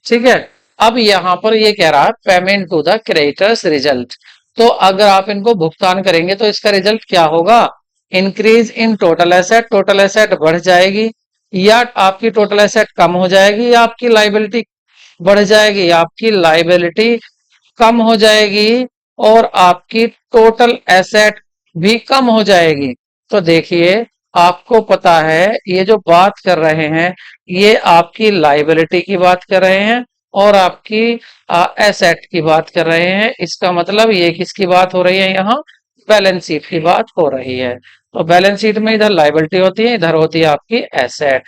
ठीक है, अब यहाँ पर ये कह रहा है payment to the creditors result. तो अगर आप इनको भुगतान करेंगे तो इसका रिजल्ट क्या होगा? Increase in total asset, total asset बढ़ जाएगी, या आपकी टोटल एसेट कम हो जाएगी, या आपकी लाइबिलिटी बढ़ जाएगी, आपकी लाइबिलिटी कम हो जाएगी, और आपकी टोटल एसेट भी कम हो जाएगी। तो देखिए आपको पता है ये जो बात कर रहे हैं ये आपकी लाइबिलिटी की बात कर रहे हैं और आपकी एसेट की बात कर रहे हैं। इसका मतलब ये किसकी बात हो रही है? यहाँ बैलेंस शीट की बात हो रही है। तो बैलेंस शीट में इधर लायबिलिटी होती है, इधर होती है आपकी एसेट।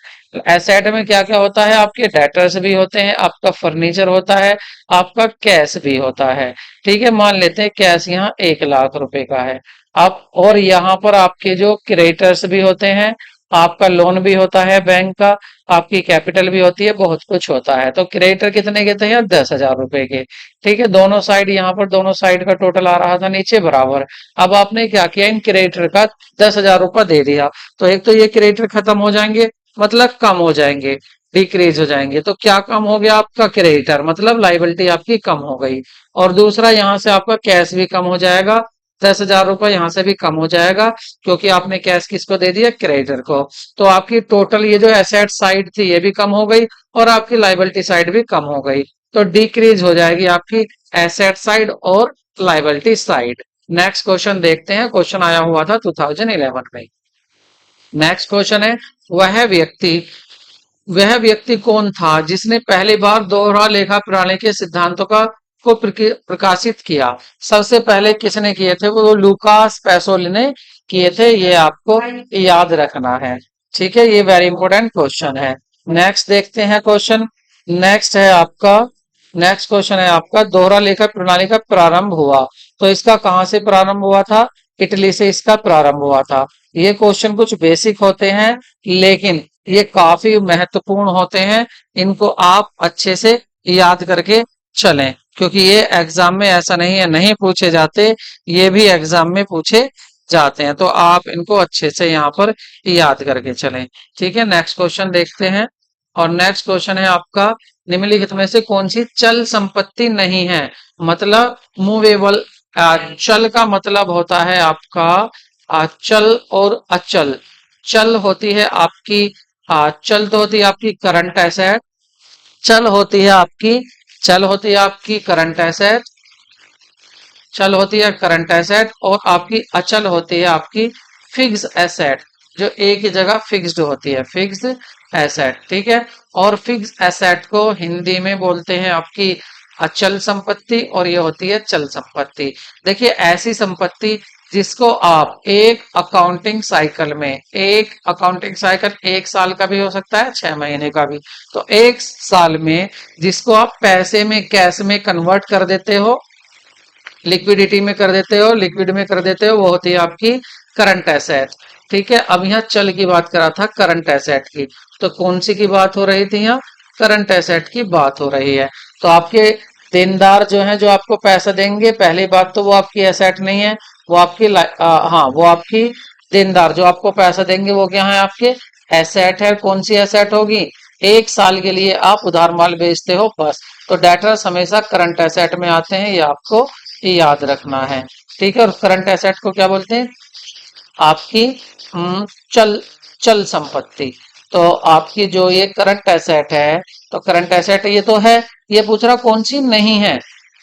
एसेट में क्या क्या होता है, आपके डेटर्स भी होते हैं, आपका फर्नीचर होता है, आपका कैश भी होता है। ठीक है, मान लेते हैं कैश यहाँ 1 लाख रुपए का है। आप और यहाँ पर आपके जो क्रेडिटर्स भी होते हैं, आपका लोन भी होता है बैंक का, आपकी कैपिटल भी होती है, बहुत कुछ होता है। तो क्रेडिटर कितने के थे यहाँ, 10,000 रुपए के। ठीक है, दोनों साइड यहाँ पर दोनों साइड का टोटल आ रहा था नीचे बराबर। अब आपने क्या किया, इन क्रेडिटर का 10,000 रुपया दे दिया। तो एक तो ये क्रेडिटर खत्म हो जाएंगे, मतलब कम हो जाएंगे, डिक्रीज हो जाएंगे। तो क्या कम हो गया, आपका क्रेडिटर मतलब लाइबिलिटी आपकी कम हो गई। और दूसरा यहाँ से आपका कैश भी कम हो जाएगा, 10,000 रुपया यहाँ से भी कम हो जाएगा, क्योंकि आपने कैश किसको दे दिया, क्रेडिटर को। तो आपकी टोटल ये जो एसेट साइड थी ये भी कम हो गई, और आपकी लाइबिलिटी साइड भी कम हो गई। तो डिक्रीज हो जाएगी आपकी एसेट साइड और लाइबिलिटी साइड। नेक्स्ट क्वेश्चन देखते हैं, क्वेश्चन आया हुआ था 2011 में। नेक्स्ट क्वेश्चन है, वह व्यक्ति वह व्यक्ति कौन था जिसने पहली बार दोहरा लेखा प्रणाली के सिद्धांतों का को प्रकाशित किया। सबसे पहले किसने किए थे, वो लुकास पैसोली ने किए थे, ये आपको याद रखना है। ठीक है, ये वेरी इंपॉर्टेंट क्वेश्चन है। नेक्स्ट देखते हैं क्वेश्चन। नेक्स्ट है आपका नेक्स्ट क्वेश्चन है आपका, दोहरा लेखा प्रणाली का प्रारंभ हुआ। तो इसका कहां से प्रारंभ हुआ था, इटली से इसका प्रारंभ हुआ था। ये क्वेश्चन कुछ बेसिक होते हैं, लेकिन ये काफी महत्वपूर्ण होते हैं। इनको आप अच्छे से याद करके चलें, क्योंकि ये एग्जाम में ऐसा नहीं है नहीं पूछे जाते, ये भी एग्जाम में पूछे जाते हैं। तो आप इनको अच्छे से यहाँ पर याद करके चलें। ठीक है, नेक्स्ट क्वेश्चन देखते हैं। और नेक्स्ट क्वेश्चन है आपका, निम्नलिखित में से कौन सी चल संपत्ति नहीं है। मतलब मूवेबल, चल का मतलब होता है आपका चल और अचल। चल होती है आपकी चल तो होती है आपकी करंट एसेट, चल होती है आपकी चल होती है आपकी करंट एसेट, चल होती है करंट एसेट, और आपकी अचल होती है आपकी फिक्स एसेट, जो एक ही जगह फिक्स्ड होती है, फिक्स्ड एसेट। ठीक है, और फिक्स एसेट को हिंदी में बोलते हैं आपकी अचल संपत्ति, और ये होती है चल संपत्ति। देखिए, ऐसी संपत्ति जिसको आप एक अकाउंटिंग साइकिल 1 साल का भी हो सकता है, 6 महीने का भी, तो 1 साल में जिसको आप पैसे में कैश में कन्वर्ट कर देते हो, लिक्विडिटी में कर देते हो, लिक्विड में कर देते हो, वो होती है आपकी करंट एसेट। ठीक है, अब यहाँ चल की बात करा था करंट एसेट की, तो कौन सी की बात हो रही थी यहाँ, करंट एसेट की बात हो रही है। तो आपके देनदार जो है, जो आपको पैसा देंगे, पहली बात तो वो आपकी एसेट नहीं है, वो आपकी हाँ, वो आपकी देनदार जो आपको पैसा देंगे वो क्या है, आपके एसेट है। कौन सी एसेट होगी, 1 साल के लिए आप उधार माल बेचते हो बस। तो डेटर्स हमेशा करंट एसेट में आते हैं, ये आपको याद रखना है। ठीक है, और करंट एसेट को क्या बोलते हैं, आपकी चल चल संपत्ति। तो आपकी जो ये करंट एसेट है, तो करंट एसेट ये तो है, ये पूछ रहा कौन सी नहीं है,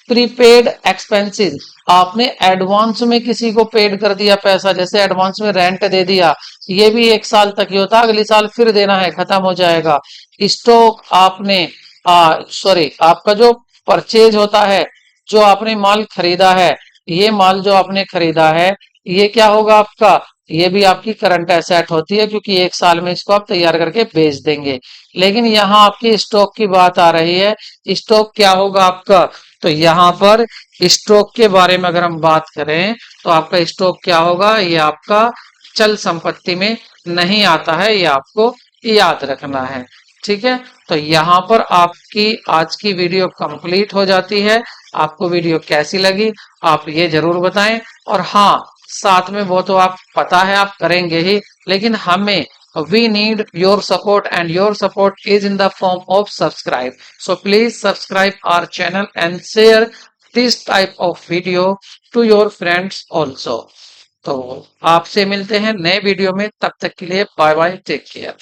प्रीपेड एक्सपेंसेस। आपने एडवांस में किसी को पेड कर दिया पैसा, जैसे एडवांस में रेंट दे दिया, ये भी 1 साल तक ही होता है, अगले साल फिर देना है, खत्म हो जाएगा। स्टॉक आपने सॉरी, आपका जो परचेज होता है, जो आपने माल खरीदा है, ये माल जो आपने खरीदा है, ये क्या होगा आपका, ये भी आपकी करंट एसेट होती है, क्योंकि 1 साल में इसको आप तैयार करके बेच देंगे। लेकिन यहाँ आपकी स्टॉक की बात आ रही है, स्टॉक क्या होगा आपका, तो यहाँ पर स्टॉक के बारे में अगर हम बात करें, तो आपका स्टॉक क्या होगा, ये आपका चल संपत्ति में नहीं आता है, ये आपको याद रखना है। ठीक है, तो यहाँ पर आपकी आज की वीडियो कंप्लीट हो जाती है। आपको वीडियो कैसी लगी, आप ये जरूर बताएं। और हाँ, साथ में वो तो आप पता है आप करेंगे ही, लेकिन हमें we need your support, and your support is in the form of subscribe. So please subscribe our channel and share this type of video to your friends also. तो आपसे मिलते हैं नए वीडियो में, तब तक के लिए बाय बाय, टेक केयर।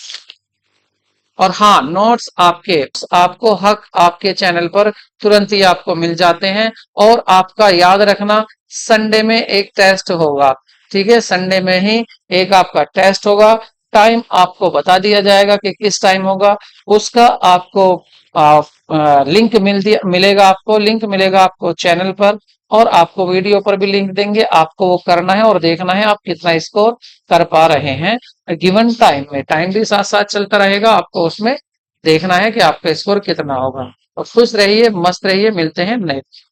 और हाँ, नोट्स आपको हक आपके चैनल पर तुरंत ही आपको मिल जाते हैं। और आपका याद रखना, संडे में एक टेस्ट होगा। ठीक है, संडे में ही एक आपका टेस्ट होगा, टाइम आपको बता दिया जाएगा कि किस टाइम होगा, उसका आपको लिंक मिलेगा आपको चैनल पर। और आपको वीडियो पर भी लिंक देंगे। आपको वो करना है और देखना है आप कितना स्कोर कर पा रहे हैं गिवन टाइम में। टाइम भी साथ साथ चलता रहेगा, आपको उसमें देखना है कि आपका स्कोर कितना होगा। और खुश रहिए, मस्त रहिए, मिलते हैं नेक्स्ट।